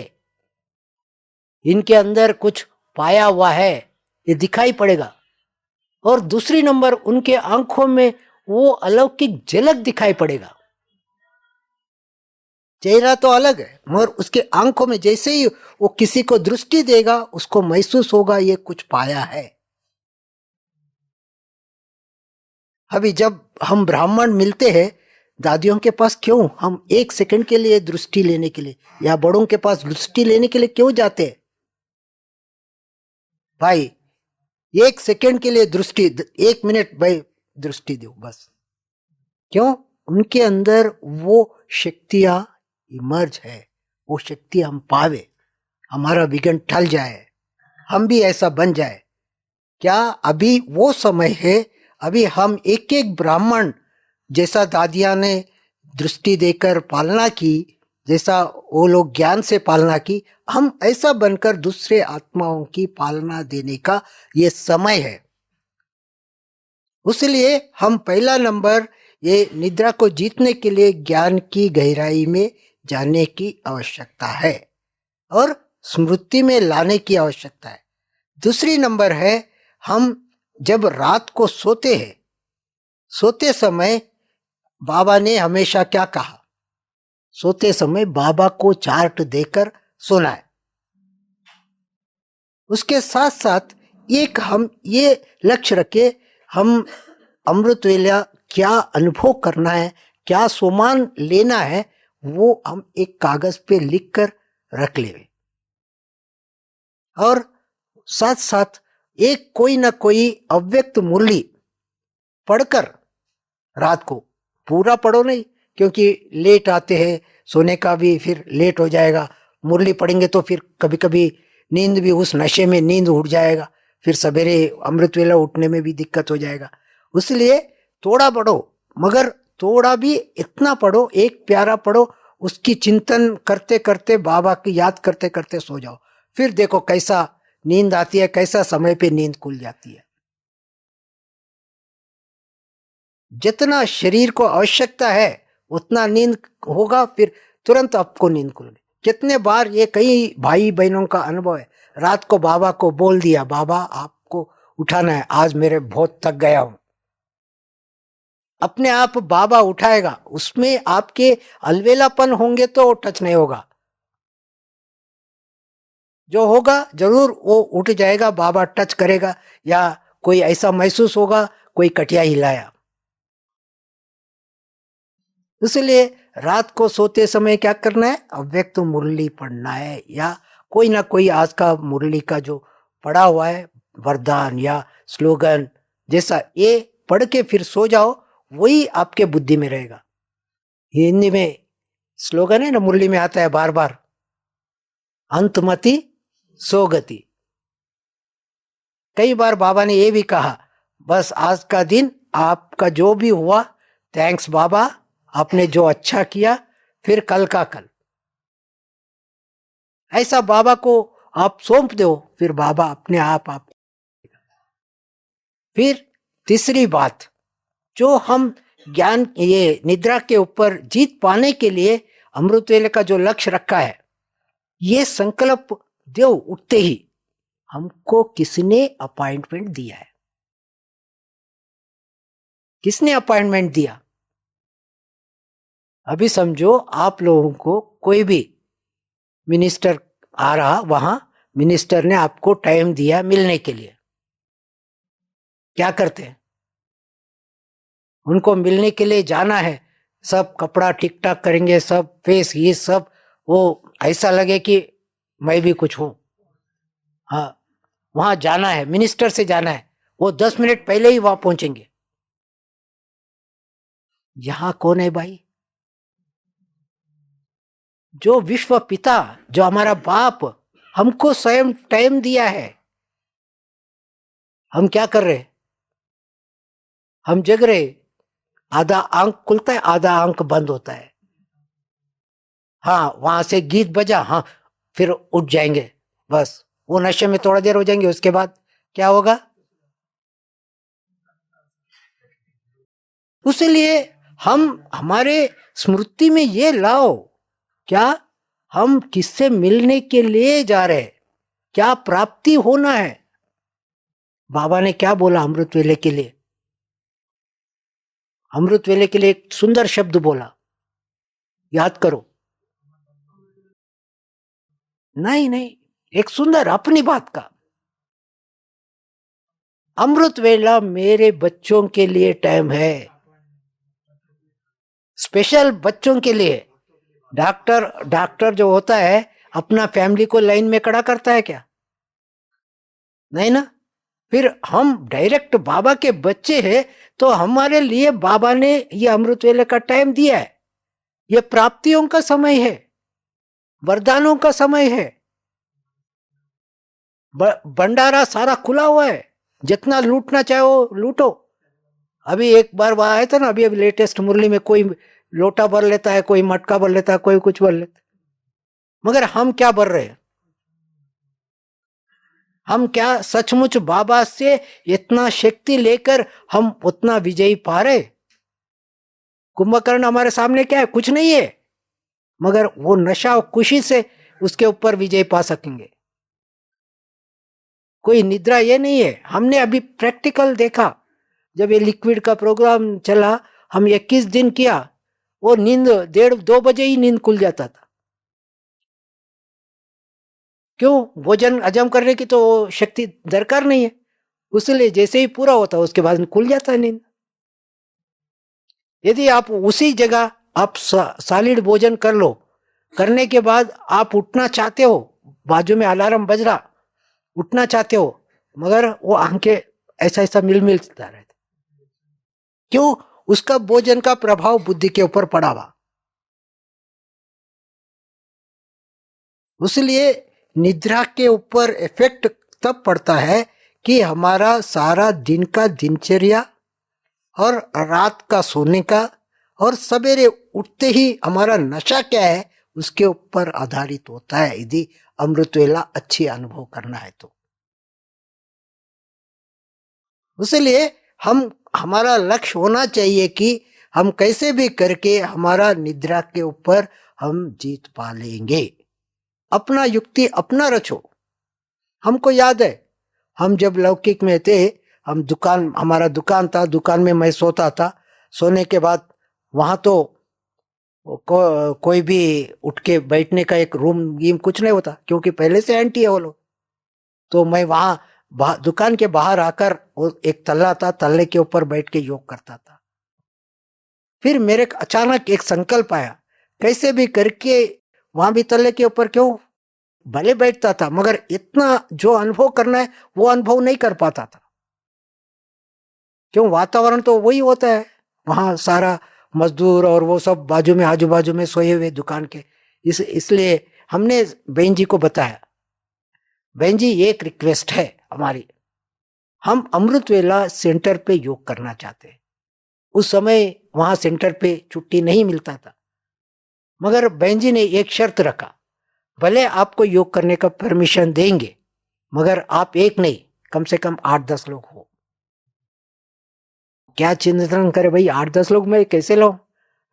इनके अंदर कुछ पाया हुआ है, ये दिखाई पड़ेगा। और दूसरी नंबर, उनके आंखों में वो अलौकिक झलक दिखाई पड़ेगा। चेहरा तो अलग है, मगर उसके आंखों में जैसे ही वो किसी को दृष्टि देगा, उसको महसूस होगा ये कुछ पाया है। अभी जब हम ब्राह्मण मिलते हैं दादियों के पास, क्यों हम एक सेकंड के लिए दृष्टि लेने के लिए या बड़ों के पास दृष्टि लेने के लिए क्यों जाते हैं भाई? एक सेकंड के लिए दृष्टि, 1 मिनट भाई दृष्टि दो बस। क्यों? उनके अंदर वो शक्तियां इमर्ज है, वो शक्ति हम पावे, हमारा विघ्न टल जाए, हम भी ऐसा बन जाए। क्या अभी वो समय है? अभी हम एक एक ब्राह्मण जैसा दादिया ने दृष्टि देकर पालना की, जैसा वो लोग ज्ञान से पालना की, हम ऐसा बनकर दूसरे आत्माओं की पालना देने का ये समय है। उसलिए हम पहला नंबर, ये निद्रा को जीतने के लिए ज्ञान की गहराई में जाने की आवश्यकता है और स्मृति में लाने की आवश्यकता है। दूसरी नंबर है, हम जब रात को सोते हैं, सोते समय बाबा ने हमेशा क्या कहा? सोते समय बाबा को चार्ट देकर सोना है। उसके साथ साथ एक हम ये लक्ष्य रखे, हम अमृत वेला क्या अनुभव करना है, क्या सोमान लेना है, वो हम एक कागज पे लिख कर रख ले। और साथ साथ एक कोई ना कोई अव्यक्त मुरली पढ़कर, रात को पूरा पढ़ो नहीं, क्योंकि लेट आते हैं, सोने का भी फिर लेट हो जाएगा। मुरली पढ़ेंगे तो फिर कभी कभी नींद भी, उस नशे में नींद उड़ जाएगा, फिर सवेरे अमृत वेला उठने में भी दिक्कत हो जाएगा। इसलिए थोड़ा पढ़ो, मगर थोड़ा भी इतना पढ़ो, एक प्यारा पढ़ो, उसकी चिंतन करते करते, बाबा की याद करते करते सो जाओ। फिर देखो कैसा नींद आती है, कैसा समय पे नींद खुल जाती है। जितना शरीर को आवश्यकता है उतना नींद होगा, फिर तुरंत आपको नींद खुल गई। कितने बार ये कई भाई बहनों का अनुभव है, रात को बाबा को बोल दिया, बाबा आपको उठाना है, आज मेरे बहुत थक गया हूं। अपने आप बाबा उठाएगा, उसमें आपके अलवेलापन होंगे तो टच नहीं होगा, जो होगा जरूर वो उठ जाएगा, बाबा टच करेगा, या कोई ऐसा महसूस होगा कोई कटिया हिलाया। इसलिए रात को सोते समय क्या करना है? अव्यक्त मुरली पढ़ना है, या कोई ना कोई आज का मुरली का जो पढ़ा हुआ है वरदान या स्लोगन जैसा, ये पढ़ के फिर सो जाओ, वही आपके बुद्धि में रहेगा। हिंदी में स्लोगन है ना, मुरली में आता है बार बार, अंतमति सोगति। कई बार बाबा ने ये भी कहा, बस आज का दिन आपका जो भी हुआ, थैंक्स बाबा, आपने जो अच्छा किया, फिर कल का कल। ऐसा बाबा को आप सौंप दो, फिर बाबा अपने आप। फिर तीसरी बात, जो हम ज्ञान, ये निद्रा के ऊपर जीत पाने के लिए अमृत वेले का जो लक्ष्य रखा है, ये संकल्प दो उठते ही, हमको किसने अपॉइंटमेंट दिया है? किसने अपॉइंटमेंट दिया? अभी समझो आप लोगों को कोई भी मिनिस्टर आ रहा, वहां मिनिस्टर ने आपको टाइम दिया मिलने के लिए, क्या करते हैं? उनको मिलने के लिए जाना है, सब कपड़ा ठीक ठाक करेंगे, सब फेस ये सब, वो ऐसा लगे कि मैं भी कुछ हूं। हाँ, वहां जाना है, मिनिस्टर से जाना है, वो 10 मिनट पहले ही वहां पहुंचेंगे। यहां कौन है भाई? जो विश्व पिता, जो हमारा बाप हमको स्वयं टाइम दिया है। हम क्या कर रहे? हम जग रहे, आधा आंख खुलता है, आधा आंख बंद होता है। हाँ, वहां से गीत बजा, हाँ फिर उठ जाएंगे, बस वो नशे में थोड़ा देर हो जाएंगे, उसके बाद क्या होगा? उसलिए हम हमारे स्मृति में ये लाओ, क्या हम किससे मिलने के लिए जा रहे हैं, क्या प्राप्ति होना है। बाबा ने क्या बोला अमृत वेले के लिए? अमृत वेले के लिए एक सुंदर शब्द बोला, याद करो। नहीं नहीं, एक सुंदर अपनी बात का, अमृत वेला मेरे बच्चों के लिए टाइम है, स्पेशल बच्चों के लिए। डॉक्टर जो होता है अपना फैमिली को लाइन में खड़ा करता है क्या? नहीं ना। फिर हम डायरेक्ट बाबा के बच्चे हैं, तो हमारे लिए बाबा ने ये अमृत वेले का टाइम दिया है। ये प्राप्तियों का समय है, वरदानों का समय है। भंडारा सारा खुला हुआ है, जितना लूटना चाहो लूटो। अभी एक बार वहां आया था ना, अभी लेटेस्ट मुरली में, कोई लोटा भर लेता है, कोई मटका भर लेता है, कोई कुछ भर लेता है। मगर हम क्या भर रहे हैं? हम क्या सचमुच बाबा से इतना शक्ति लेकर हम उतना विजयी पा रहे? कुंभकर्ण हमारे सामने क्या है? कुछ नहीं है, मगर वो नशा और खुशी से उसके ऊपर विजय पा सकेंगे। कोई निद्रा ये नहीं है। हमने अभी प्रैक्टिकल देखा, जब ये लिक्विड का प्रोग्राम चला, हम 21 दिन किया, वो नींद 1:30-2 बजे ही नींद खुल जाता था। क्यों? भोजन हजम करने की तो शक्ति दरकार नहीं है, उसलिए जैसे ही पूरा होता है उसके बाद खुल जाता है नींद। यदि आप उसी जगह आप सॉलिड भोजन कर लो, करने के बाद आप उठना चाहते हो, बाजू में अलार्म बज रहा, उठना चाहते हो, मगर वो आंखें ऐसा ऐसा मिलता रहता। क्यों? उसका भोजन का प्रभाव बुद्धि के ऊपर पड़ा हुआ। इसलिए निद्रा के ऊपर इफेक्ट तब पड़ता है कि हमारा सारा दिन का दिनचर्या और रात का सोने का और सवेरे उठते ही हमारा नशा क्या है उसके ऊपर आधारित होता है, यदि अमृत वेला अच्छी अनुभव करना है तो। इसलिए हमारा लक्ष्य होना चाहिए कि हम कैसे भी करके हमारा निद्रा के ऊपर हम जीत पा लेंगे। अपना युक्ति अपना रचो। हमको याद है, हम जब लौकिक में थे, हम हमारा दुकान था, दुकान में मैं सोता था। सोने के बाद वहां तो कोई भी उठ के बैठने का एक रूम गीम कुछ नहीं होता, क्योंकि पहले से एंटी है वो लोग। तो मैं वहां दुकान के बाहर आकर, एक तल्ला था, तल्ले के ऊपर बैठ के योग करता था। फिर मेरे अचानक एक संकल्प आया, कैसे भी करके वहां भी तल्ले के ऊपर क्यों भले बैठता था, मगर इतना जो अनुभव करना है वो अनुभव नहीं कर पाता था। क्यों? वातावरण तो वही होता है, वहां सारा मजदूर और वो सब बाजू में आजू बाजू में सोए हुए दुकान के। इसलिए हमने बहन जी को बताया, बहन जी एक रिक्वेस्ट है हमारी, हम अमृत वेला सेंटर पे योग करना चाहते हैं। उस समय वहां सेंटर पे छुट्टी नहीं मिलता था, मगर बहन जी ने एक शर्त रखा, भले आपको योग करने का परमिशन देंगे, मगर आप एक नहीं, कम से कम 8-10 लोग हो। क्या चिंतन करे भाई, 8-10 लोग मैं कैसे लाऊं?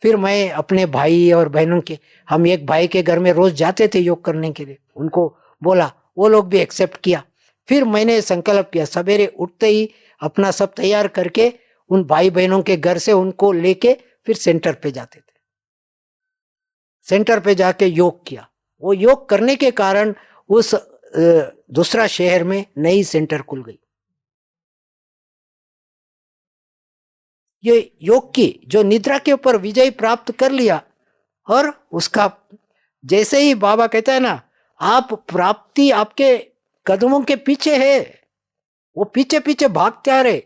फिर मैं अपने भाई और बहनों के, हम एक भाई के घर में रोज जाते थे योग करने के लिए, उनको बोला, वो लोग भी एक्सेप्ट किया। फिर मैंने संकल्प किया, सवेरे उठते ही अपना सब तैयार करके उन भाई बहनों के घर से उनको लेके फिर सेंटर पे जाते थे। सेंटर पे जाके योग किया। वो योग करने के कारण उस दूसरा शहर में नई सेंटर खुल गई। ये योग की जो निद्रा के ऊपर विजय प्राप्त कर लिया, और उसका जैसे ही बाबा कहता है ना, आप प्राप्ति आपके कदमों के पीछे है, वो पीछे पीछे भागते आ रहे,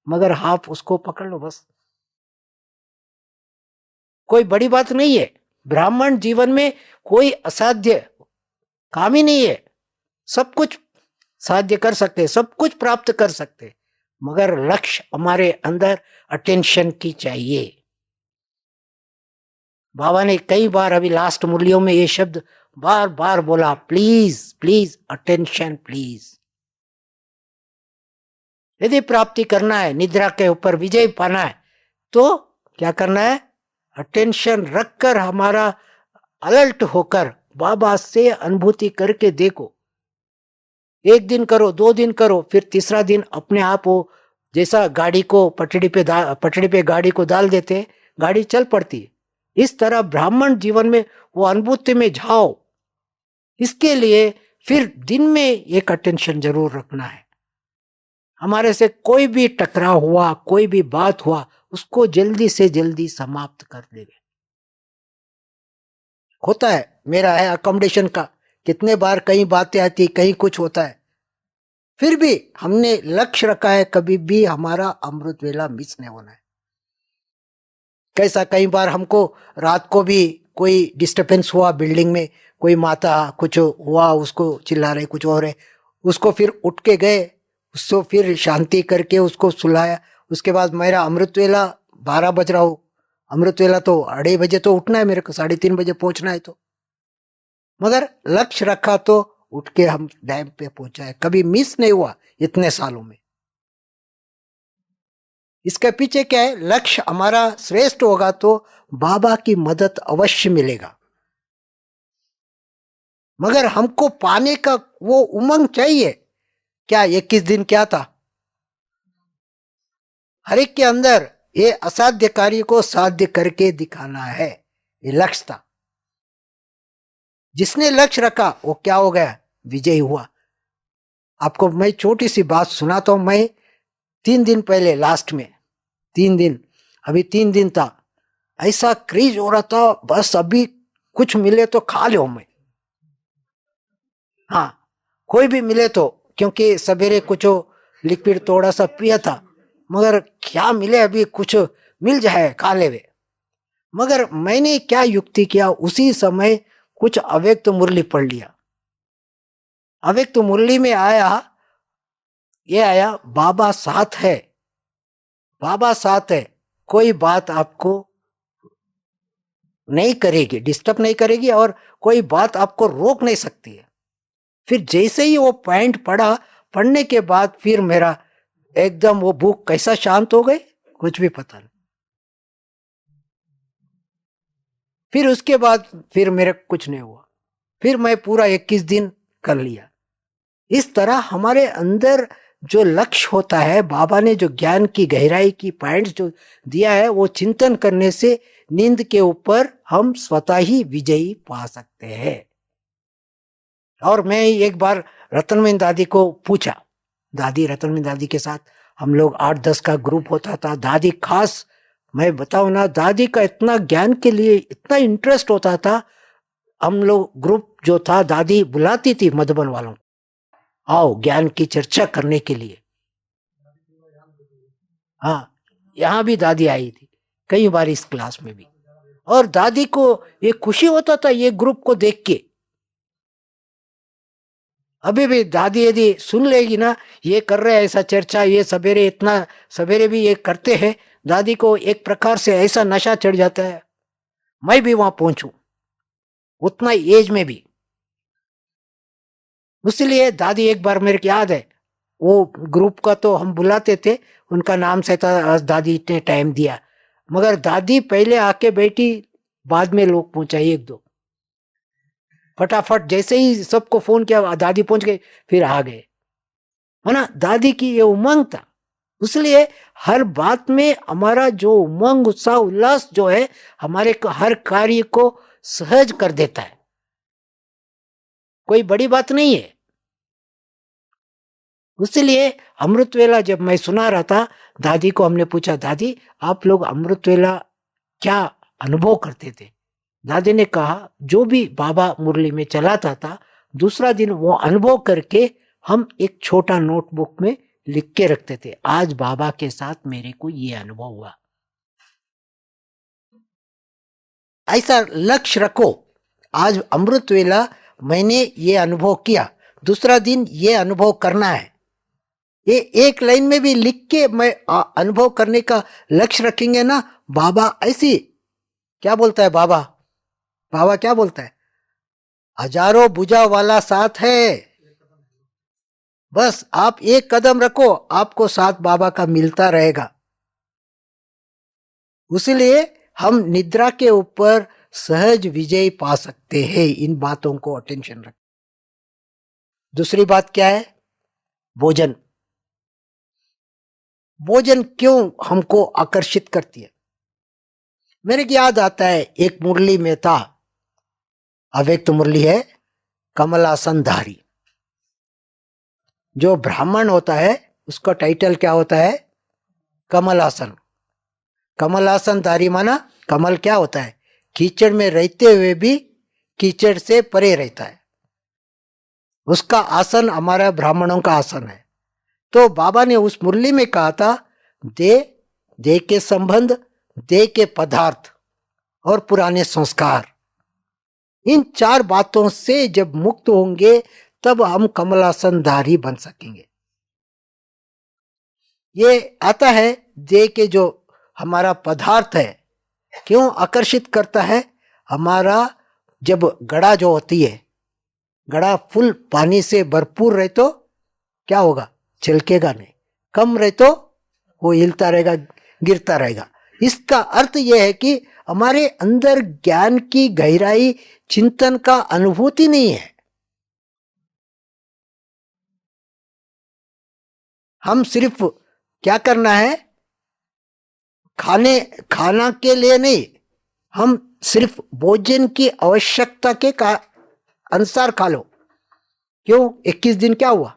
मगर आप उसको पकड़ लो बस। कोई बड़ी बात नहीं है, ब्राह्मण जीवन में कोई असाध्य काम ही नहीं है, सब कुछ साध्य कर सकते, सब कुछ प्राप्त कर सकते, मगर लक्ष्य हमारे अंदर अटेंशन की चाहिए। बाबा ने कई बार अभी लास्ट मुरलियों में ये शब्द बार बार बोला, प्लीज प्लीज अटेंशन प्लीज। यदि प्राप्ति करना है, निद्रा के ऊपर विजय पाना है, तो क्या करना है? अटेंशन रखकर, हमारा अलर्ट होकर बाबा से अनुभूति करके देखो। एक दिन करो, 2 दिन करो, फिर तीसरा दिन अपने आप वो जैसा गाड़ी को पटड़ी पे गाड़ी को डाल देते, गाड़ी चल पड़ती है। इस तरह ब्राह्मण जीवन में वो अनुभूति में जाओ। इसके लिए फिर दिन में एक अटेंशन जरूर रखना है। हमारे से कोई भी टकराव हुआ, कोई भी बात हुआ, उसको जल्दी से जल्दी समाप्त कर देंगे। होता है, मेरा है अकोमोडेशन का, कितने बार कई बातें आती, कहीं कुछ होता है, फिर भी हमने लक्ष्य रखा है कभी भी हमारा अमृत वेला मिस नहीं होना है। कैसा, कई बार हमको रात को भी कोई डिस्टरबेंस हुआ बिल्डिंग में, कोई माता कुछ हुआ, उसको चिल्ला रहे, कुछ हो रहे, उसको फिर उठ के गए, उसको फिर शांति करके उसको सुलाया। उसके बाद मेरा अमृत वेला 12 बज रहा हो, अमृत वेला तो 2:30 बजे तो उठना है मेरे को, 3:30 बजे पहुंचना है, तो मगर लक्ष्य रखा तो उठ के हम टाइम पे पहुंचा है, कभी मिस नहीं हुआ इतने सालों में। इसके पीछे क्या है, लक्ष्य हमारा श्रेष्ठ होगा तो बाबा की मदद अवश्य मिलेगा। मगर हमको पाने का वो उमंग चाहिए। क्या 21 दिन क्या था, हर एक के अंदर ये असाध्य कार्य को साध्य करके दिखाना है, ये लक्ष्य था। जिसने लक्ष्य रखा वो क्या हो गया, विजयी हुआ। आपको मैं छोटी सी बात सुनाता हूं। मैं 3 दिन पहले, लास्ट में 3 दिन, अभी 3 दिन था, ऐसा क्रेज हो रहा था, बस अभी कुछ मिले तो खा लो। मैं, हाँ, कोई भी मिले तो, क्योंकि सवेरे कुछ लिक्विड थोड़ा सा पिया था, मगर क्या मिले, अभी कुछ मिल जाए खा ले वे। मगर मैंने क्या युक्ति किया, उसी समय कुछ अव्यक्त मुरली पढ़ लिया। अव्यक्त मुरली में आया, ये आया, बाबा साथ है, बाबा साथ है, कोई बात आपको नहीं करेगी, डिस्टर्ब नहीं करेगी, और कोई बात आपको रोक नहीं सकती है। फिर जैसे ही वो पॉइंट पढ़ा, पढ़ने के बाद फिर मेरा एकदम वो भूख कैसा शांत हो गई, कुछ भी पता नहीं। फिर उसके बाद फिर मेरे कुछ नहीं हुआ, फिर मैं पूरा 21 दिन कर लिया। इस तरह हमारे अंदर जो लक्ष्य होता है, बाबा ने जो ज्ञान की गहराई की पॉइंट्स जो दिया है, वो चिंतन करने से नींद के ऊपर हम स्वतः ही विजयी पा सकते हैं। और मैं एक बार रतनमयी दादी को पूछा, दादी, रतनमयी दादी के साथ हम लोग 8-10 का ग्रुप होता था। दादी खास, मैं बताऊं ना, दादी का इतना ज्ञान के लिए इतना इंटरेस्ट होता था। हम लोग ग्रुप जो था, दादी बुलाती थी मधुबन वालों, आओ ज्ञान की चर्चा करने के लिए। हाँ, यहाँ भी दादी आई थी कई बार इस क्लास में भी, और दादी को ये खुशी होता था ये ग्रुप को देख के। अभी भी दादी यदि सुन लेगी ना, ये कर रहे हैं ऐसा चर्चा, ये सवेरे, इतना सवेरे भी ये करते हैं, दादी को एक प्रकार से ऐसा नशा चढ़ जाता है, मैं भी वहां पहुंचूं, उतना एज में भी। इसलिए दादी, एक बार मेरे को याद है, वो ग्रुप का तो हम बुलाते थे, उनका नाम से था, दादी ने टाइम दिया, मगर दादी पहले आके बैठी, बाद में लोग पहुंचा 1-2, फटाफट जैसे ही सबको फोन किया, दादी पहुंच गए, फिर आ गए, है ना। दादी की ये उमंग था। इसलिए हर बात में हमारा जो उमंग, उत्साह, उल्लास जो है, हमारे हर कार्य को सहज कर देता है, कोई बड़ी बात नहीं है। इसलिए अमृत वेला जब मैं सुना रहा था, दादी को हमने पूछा, दादी आप लोग अमृत वेला क्या अनुभव करते थे? दादी ने कहा, जो भी बाबा मुरली में चलाता था, दूसरा दिन वो अनुभव करके हम एक छोटा नोटबुक में लिख के रखते थे, आज बाबा के साथ मेरे को ये अनुभव हुआ। ऐसा लक्ष्य रखो, आज अमृत वेला मैंने ये अनुभव किया, दूसरा दिन ये अनुभव करना है। ये एक लाइन में भी लिख के मैं अनुभव करने का लक्ष्य रखेंगे ना, बाबा ऐसी क्या बोलता है, बाबा क्या बोलता है, हजारों भुजा वाला साथ है, बस आप एक कदम रखो, आपको साथ बाबा का मिलता रहेगा। इसलिए हम निद्रा के ऊपर सहज विजय पा सकते हैं, इन बातों को अटेंशन रख। दूसरी बात क्या है, भोजन, भोजन क्यों हमको आकर्षित करती है? मेरे को याद आता है एक मुरली में था, अव्यक्त मुरली है, कमलासन धारी। जो ब्राह्मण होता है उसका टाइटल क्या होता है? कमलासन। कमलासन धारी माना कमल क्या होता है? कीचड़ में रहते हुए भी कीचड़ से परे रहता है। उसका आसन हमारा ब्राह्मणों का आसन है। तो बाबा ने उस मुरली में कहा था, देह के संबंध, देह के पदार्थ और पुराने संस्कार, इन 4 बातों से जब मुक्त होंगे तब हम कमलासनधारी बन सकेंगे। ये आता है देह के जो हमारा पदार्थ है, क्यों आकर्षित करता है? हमारा जब घड़ा जो होती है, घड़ा फुल पानी से भरपूर रहे तो क्या होगा? छलकेगा नहीं। कम रहे तो वो हिलता रहेगा, गिरता रहेगा। इसका अर्थ यह है कि हमारे अंदर ज्ञान की गहराई, चिंतन का अनुभूति नहीं है। हम सिर्फ क्या करना है? खाना के लिए नहीं, हम सिर्फ भोजन की आवश्यकता के अनुसार खा लो। क्यों? 21 दिन क्या हुआ?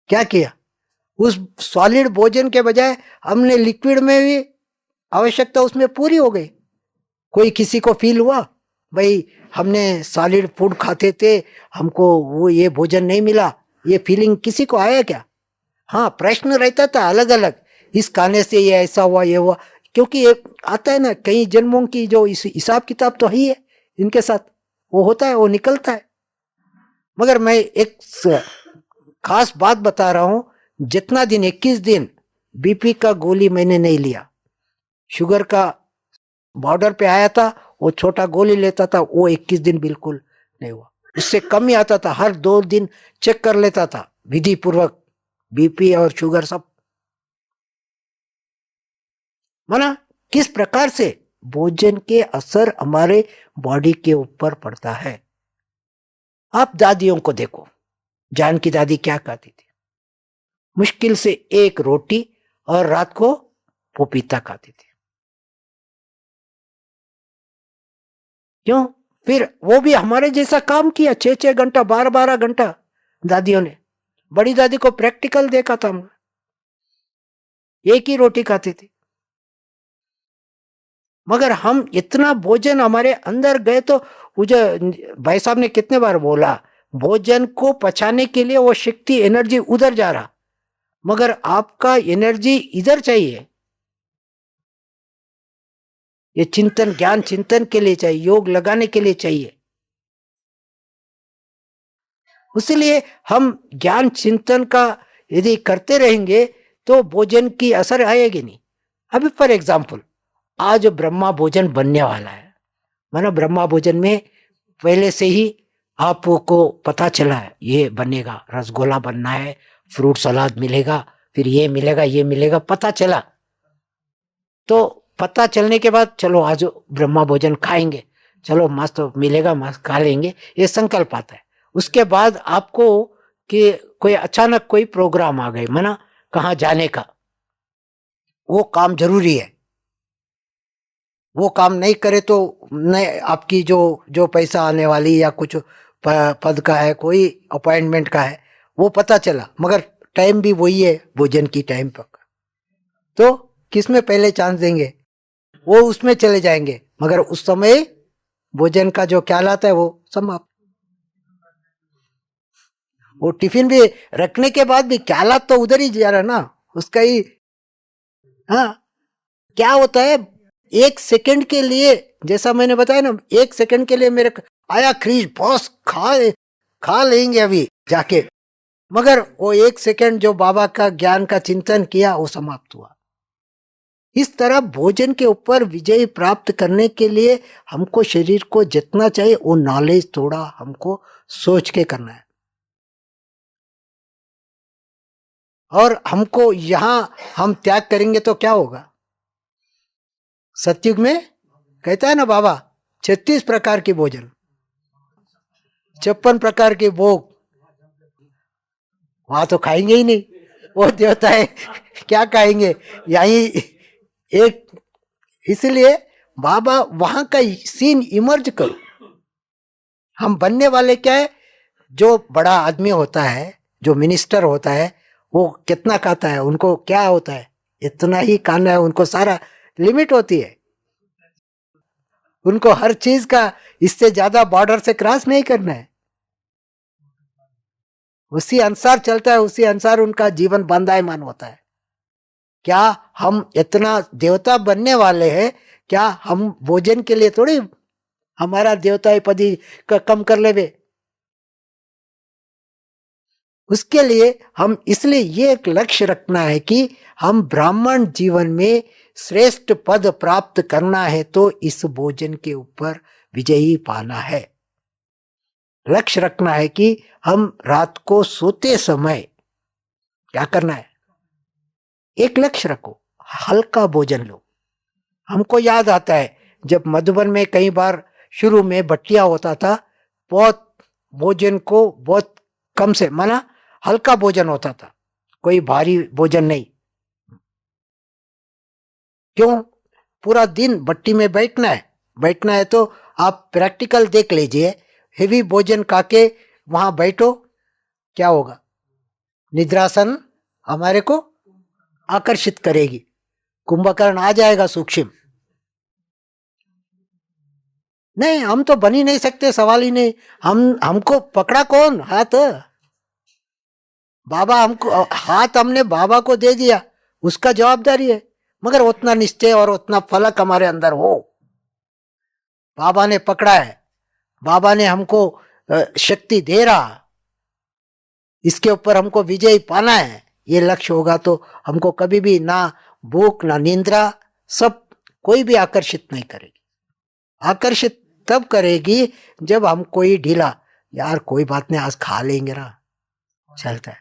क्या किया? उस सॉलिड भोजन के बजाय हमने लिक्विड में भी आवश्यकता उसमें पूरी हो गई। कोई किसी को फील हुआ भाई हमने सॉलिड फूड खाते थे, हमको वो ये भोजन नहीं मिला, ये फीलिंग किसी को आया क्या? हाँ, प्रश्न रहता था अलग अलग, इस खाने से ये ऐसा हुआ, ये हुआ, क्योंकि एक आता है ना, कई जन्मों की जो इस हिसाब किताब तो ही है इनके साथ, वो होता है, वो निकलता है। मगर मैं एक खास बात बता रहा हूं, जितना दिन 21 दिन बीपी का गोली मैंने नहीं लिया, शुगर का बॉर्डर पे आया था, वो छोटा गोली लेता था, वो 21 दिन बिल्कुल नहीं हुआ। उससे कम ही आता था, हर 2 दिन चेक कर लेता था विधि पूर्वक, बीपी और शुगर सब। माना किस प्रकार से भोजन के असर हमारे बॉडी के ऊपर पड़ता है। आप दादियों को देखो, जानकी दादी क्या खाती थी? मुश्किल से 1 रोटी और रात को पपीता खाती थी। क्यों? फिर वो भी हमारे जैसा काम किया, 6-6 घंटा, 12-12 घंटा दादियों ने। बड़ी दादी को प्रैक्टिकल देखा था हमने, 1 ही रोटी खाती थी। मगर हम इतना भोजन हमारे अंदर गए तो मुझे भाई साहब ने कितने बार बोला, भोजन को पचाने के लिए वो शक्ति, एनर्जी उधर जा रहा, मगर आपका एनर्जी इधर चाहिए। ये चिंतन, ज्ञान चिंतन के लिए चाहिए, योग लगाने के लिए चाहिए। इसलिए हम ज्ञान चिंतन का यदि करते रहेंगे तो भोजन की असर आएगी नहीं। अभी फॉर एग्जाम्पल, आज ब्रह्मा भोजन बनने वाला है, मानो ब्रह्मा भोजन में पहले से ही आपको पता चला है ये बनेगा, रसगुल्ला बनना है, फ्रूट सलाद मिलेगा, फिर ये मिलेगा, ये मिलेगा, पता चला। तो पता चलने के बाद चलो आज ब्रह्मा भोजन खाएंगे, चलो मस्त मिलेगा, मस्त खा लेंगे, ये संकल्प आता है। उसके बाद आपको कि कोई अचानक कोई प्रोग्राम आ गए, माना कहाँ जाने का, वो काम जरूरी है, वो काम नहीं करे तो नहीं, आपकी जो पैसा आने वाली या कुछ पद का है, कोई अपॉइंटमेंट का है, वो पता चला, मगर टाइम भी वही है भोजन की टाइम पर, तो किसमें पहले चांस देंगे? वो उसमें चले जाएंगे, मगर उस समय भोजन का जो ख्याल आता है वो समाप्त। वो टिफिन भी रखने के बाद भी ख्यालात तो उधर ही जा रहा ना उसका ही। हाँ, क्या होता है, 1 सेकंड के लिए, जैसा मैंने बताया ना, 1 सेकंड के लिए मेरे आया खरीज, बॉस खा लेंगे अभी जाके, मगर वो 1 सेकंड जो बाबा का ज्ञान का चिंतन किया वो समाप्त हुआ। इस तरह भोजन के ऊपर विजय प्राप्त करने के लिए हमको शरीर को जितना चाहिए वो नॉलेज थोड़ा हमको सोच के करना है। और हमको यहां हम त्याग करेंगे तो क्या होगा? सतयुग में कहता है ना बाबा, 36 प्रकार के भोजन, 56 प्रकार के भोग, वहां तो खाएंगे ही नहीं, वो देवताएं क्या खाएंगे यही एक। इसलिए बाबा वहां का सीन इमर्ज करो। हम बनने वाले क्या है, जो बड़ा आदमी होता है, जो मिनिस्टर होता है, वो कितना खाता है, उनको क्या होता है, इतना ही खाना है, उनको सारा लिमिट होती है, उनको हर चीज का इससे ज्यादा बॉर्डर से क्रॉस नहीं करना है, उसी अनुसार चलता है, उसी अनुसार उनका जीवन बंधायमान होता है। क्या हम इतना देवता बनने वाले हैं, क्या हम भोजन के लिए थोड़ी हमारा देवता पदी का कम कर लेवे। उसके लिए हम इसलिए ये एक लक्ष्य रखना है कि हम ब्राह्मण जीवन में श्रेष्ठ पद प्राप्त करना है तो इस भोजन के ऊपर विजयी पाना है। लक्ष्य रखना है कि हम रात को सोते समय क्या करना है, एक लक्ष्य रखो, हल्का भोजन लो। हमको याद आता है जब मधुबन में कई बार शुरू में बटिया होता था, बहुत भोजन को बहुत कम से माना हल्का भोजन होता था, कोई भारी भोजन नहीं। क्यों, पूरा दिन भट्टी में बैठना है तो आप प्रैक्टिकल देख लीजिए, हेवी भोजन खाके वहां बैठो, क्या होगा, निद्रासन हमारे को आकर्षित करेगी, कुंभकर्ण आ जाएगा सूक्ष्म। नहीं, हम तो बन ही नहीं सकते, सवाल ही नहीं। हमको पकड़ा कौन हाथ, बाबा हमको हाथ हमने बाबा को दे दिया, उसका जवाबदारी है, मगर उतना निश्चय और उतना फलक हमारे अंदर हो। बाबा ने पकड़ा है, बाबा ने हमको शक्ति दे रहा, इसके ऊपर हमको विजय पाना है, ये लक्ष्य होगा तो हमको कभी भी ना भूख ना निंद्रा सब कोई भी आकर्षित नहीं करेगी। आकर्षित तब करेगी जब हम कोई ढीला, यार कोई बात नहीं आज खा लेंगे ना, चलता है,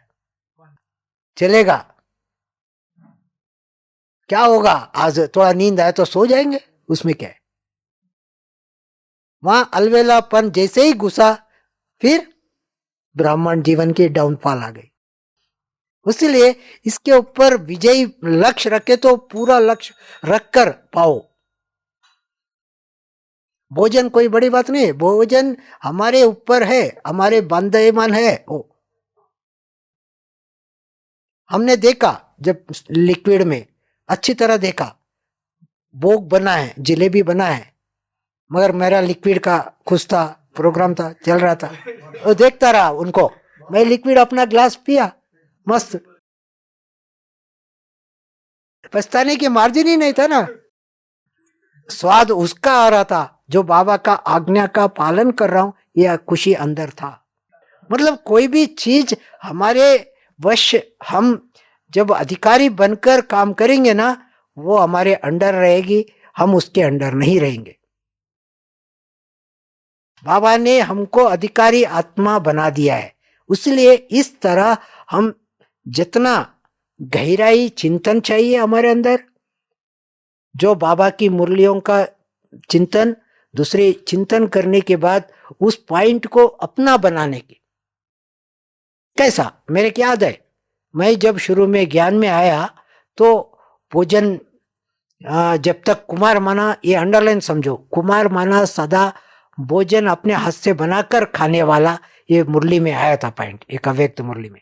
चलेगा, क्या होगा, आज थोड़ा नींद आए तो सो जाएंगे, उसमें क्या है। वहां अलवेलापन जैसे ही घुसा, फिर ब्राह्मण जीवन की डाउनफॉल आ गई। इसलिए इसके ऊपर विजयी लक्ष्य रखे तो पूरा लक्ष्य रखकर पाओ। भोजन कोई बड़ी बात नहीं है, भोजन हमारे ऊपर है, हमारे बंधेमान है। ओ हमने देखा जब लिक्विड में अच्छी तरह देखा, भोग बना है, जलेबी बना है, मगर मेरा लिक्विड का खुश था, प्रोग्राम था, चल रहा था, वो देखता रहा उनको, मैं लिक्विड अपना ग्लास पिया, मस्त, पछताने की मार्जिन ही नहीं था ना। स्वाद उसका आ रहा था जो बाबा का आज्ञा का पालन कर रहा हूं, यह खुशी अंदर था। मतलब कोई भी चीज हमारे वश, हम जब अधिकारी बनकर काम करेंगे ना, वो हमारे अंडर रहेगी, हम उसके अंडर नहीं रहेंगे। बाबा ने हमको अधिकारी आत्मा बना दिया है, इसलिए इस तरह हम जितना गहराई चिंतन चाहिए हमारे अंदर, जो बाबा की मुरलियों का चिंतन, दूसरे चिंतन करने के बाद उस पॉइंट को अपना बनाने की। कैसा, मेरे को याद है, मैं जब शुरू में ज्ञान में आया तो भोजन जब तक कुमार माना, ये अंडरलाइन समझो, कुमार माना सदा भोजन अपने हाथ से बनाकर खाने वाला, ये मुरली में आया था पॉइंट, एक अव्यक्त मुरली में,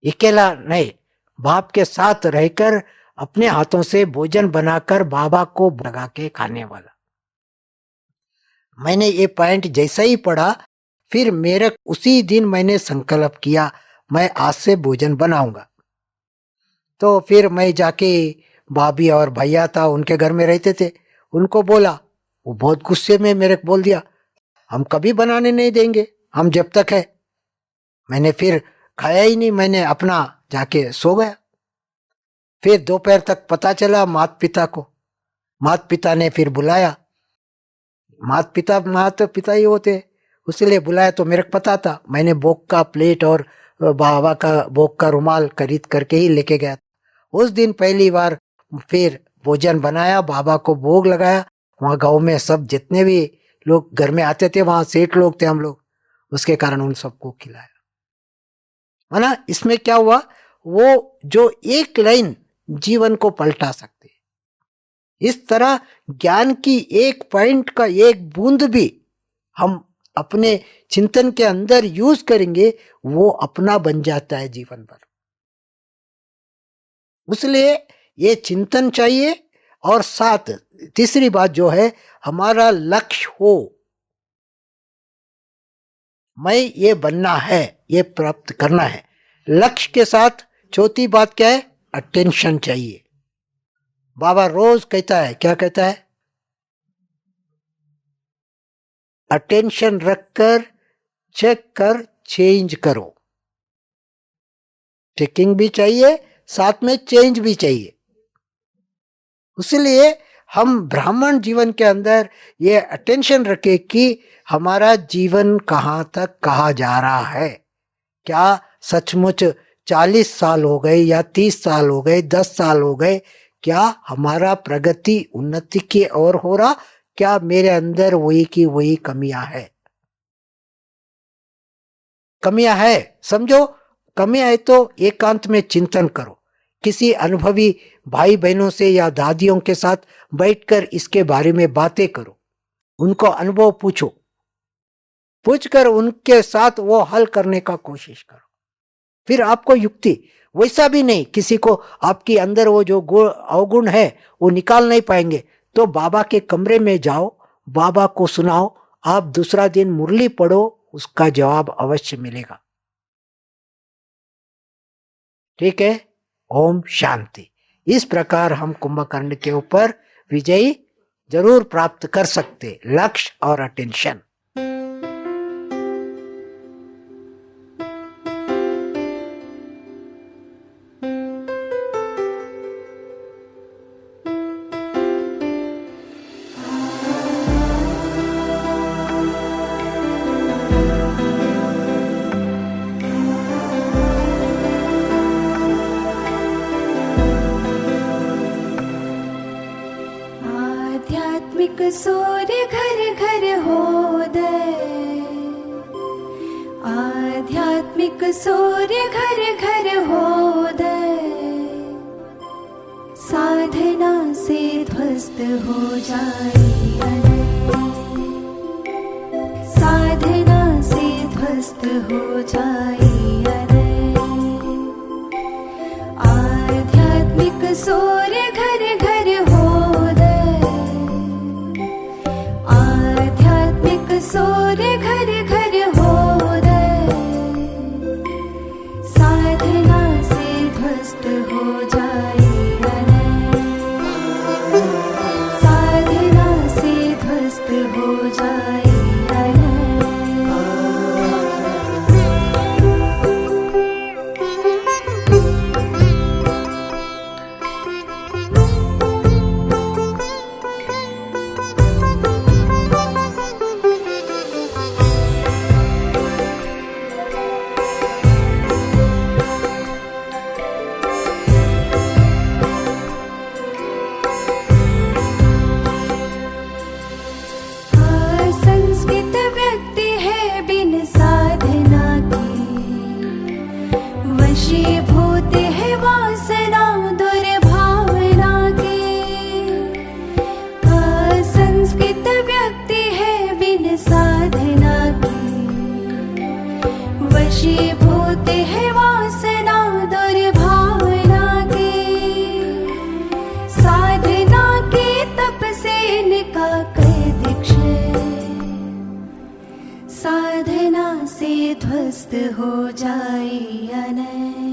अकेला नहीं, बाप के साथ रहकर अपने हाथों से भोजन बनाकर बाबा को लगा के खाने वाला। मैंने ये पॉइंट जैसा ही पढ़ा, फिर मेरे उसी दिन मैंने संकल्प किया मैं आज से भोजन बनाऊंगा। तो फिर मैं जाके, भाभी और भैया था उनके घर में रहते थे, उनको बोला, वो बहुत गुस्से में मेरे को बोल दिया, हम कभी बनाने नहीं देंगे, हम जब तक है। मैंने फिर खाया ही नहीं, मैंने अपना जाके सो गया। फिर दोपहर तक पता चला माता पिता को, माता पिता ने फिर बुलाया, माता पिता ही होते, उसलिए बुलाया, तो मेरे को पता था, मैंने भोग का प्लेट और बाबा का भोग का रुमाल खरीद करके ही लेके गया। उस दिन पहली बार फिर भोजन बनाया, बाबा को भोग लगाया। वहाँ गांव में सब जितने भी लोग घर में आते थे, वहाँ सेठ लोग थे हम लोग, उसके कारण उन सबको खिलाया। है ना। इसमें क्या हुआ, वो जो एक लाइन जीवन को पलटा सकते। इस तरह ज्ञान की एक पॉइंट का एक बूंद भी हम अपने चिंतन के अंदर यूज करेंगे, वो अपना बन जाता है जीवन भर। इसलिए ये चिंतन चाहिए। और साथ तीसरी बात जो है, हमारा लक्ष्य हो, मैं ये बनना है, ये प्राप्त करना है। लक्ष्य के साथ चौथी बात क्या है, अटेंशन चाहिए। बाबा रोज कहता है, क्या कहता है, अटेंशन रखकर चेक कर चेंज करो। चेकिंग भी चाहिए, साथ में चेंज भी चाहिए। इसलिए हम ब्राह्मण जीवन के अंदर ये अटेंशन रखें कि हमारा जीवन कहाँ तक कहाँ जा रहा है। क्या सचमुच 40 साल हो गए या 30 साल हो गए, 10 साल हो गए, क्या हमारा प्रगति उन्नति की ओर हो रहा, क्या मेरे अंदर वही की वही कमियां है। कमियां है, समझो कमियां है तो एकांत में चिंतन करो। किसी अनुभवी भाई बहनों से या दादियों के साथ बैठकर इसके बारे में बातें करो, उनको अनुभव पूछो, पूछकर उनके साथ वो हल करने का कोशिश करो। फिर आपको युक्ति, वैसा भी नहीं, किसी को आपके अंदर वो जो अवगुण है वो निकाल नहीं पाएंगे, तो बाबा के कमरे में जाओ, बाबा को सुनाओ, आप दूसरा दिन मुरली पढ़ो, उसका जवाब अवश्य मिलेगा। ठीक है, ओम शांति। इस प्रकार हम कुंभकर्ण के ऊपर विजयी जरूर प्राप्त कर सकते, लक्ष्य और अटेंशन। आध्यात्मिक सूर्य घर घर होदय, आध्यात्मिक सूर्य घर घर होदय, साधना से ध्वस्त हो जाए अनय, साधना से ध्वस्त हो जाए अनय, आध्यात्मिक सूर्य घर घर होदय, आध्यात्मिक सूर्य घर घर होदय, साधना से ध्वस्त हो जाए अनय, साधना से ध्वस्त हो जाए अनय। असंस्कृत व्यक्ति है बिन साधना के, वशीभूत है वासना दुर्भावना के। असंस्कृत व्यक्ति है बिन साधना के, वशीभूत है वासना दुर्भावना के। साधना के तप से इनका कर दीक्षे, साधना से ध्वस्त हो जाए अनय।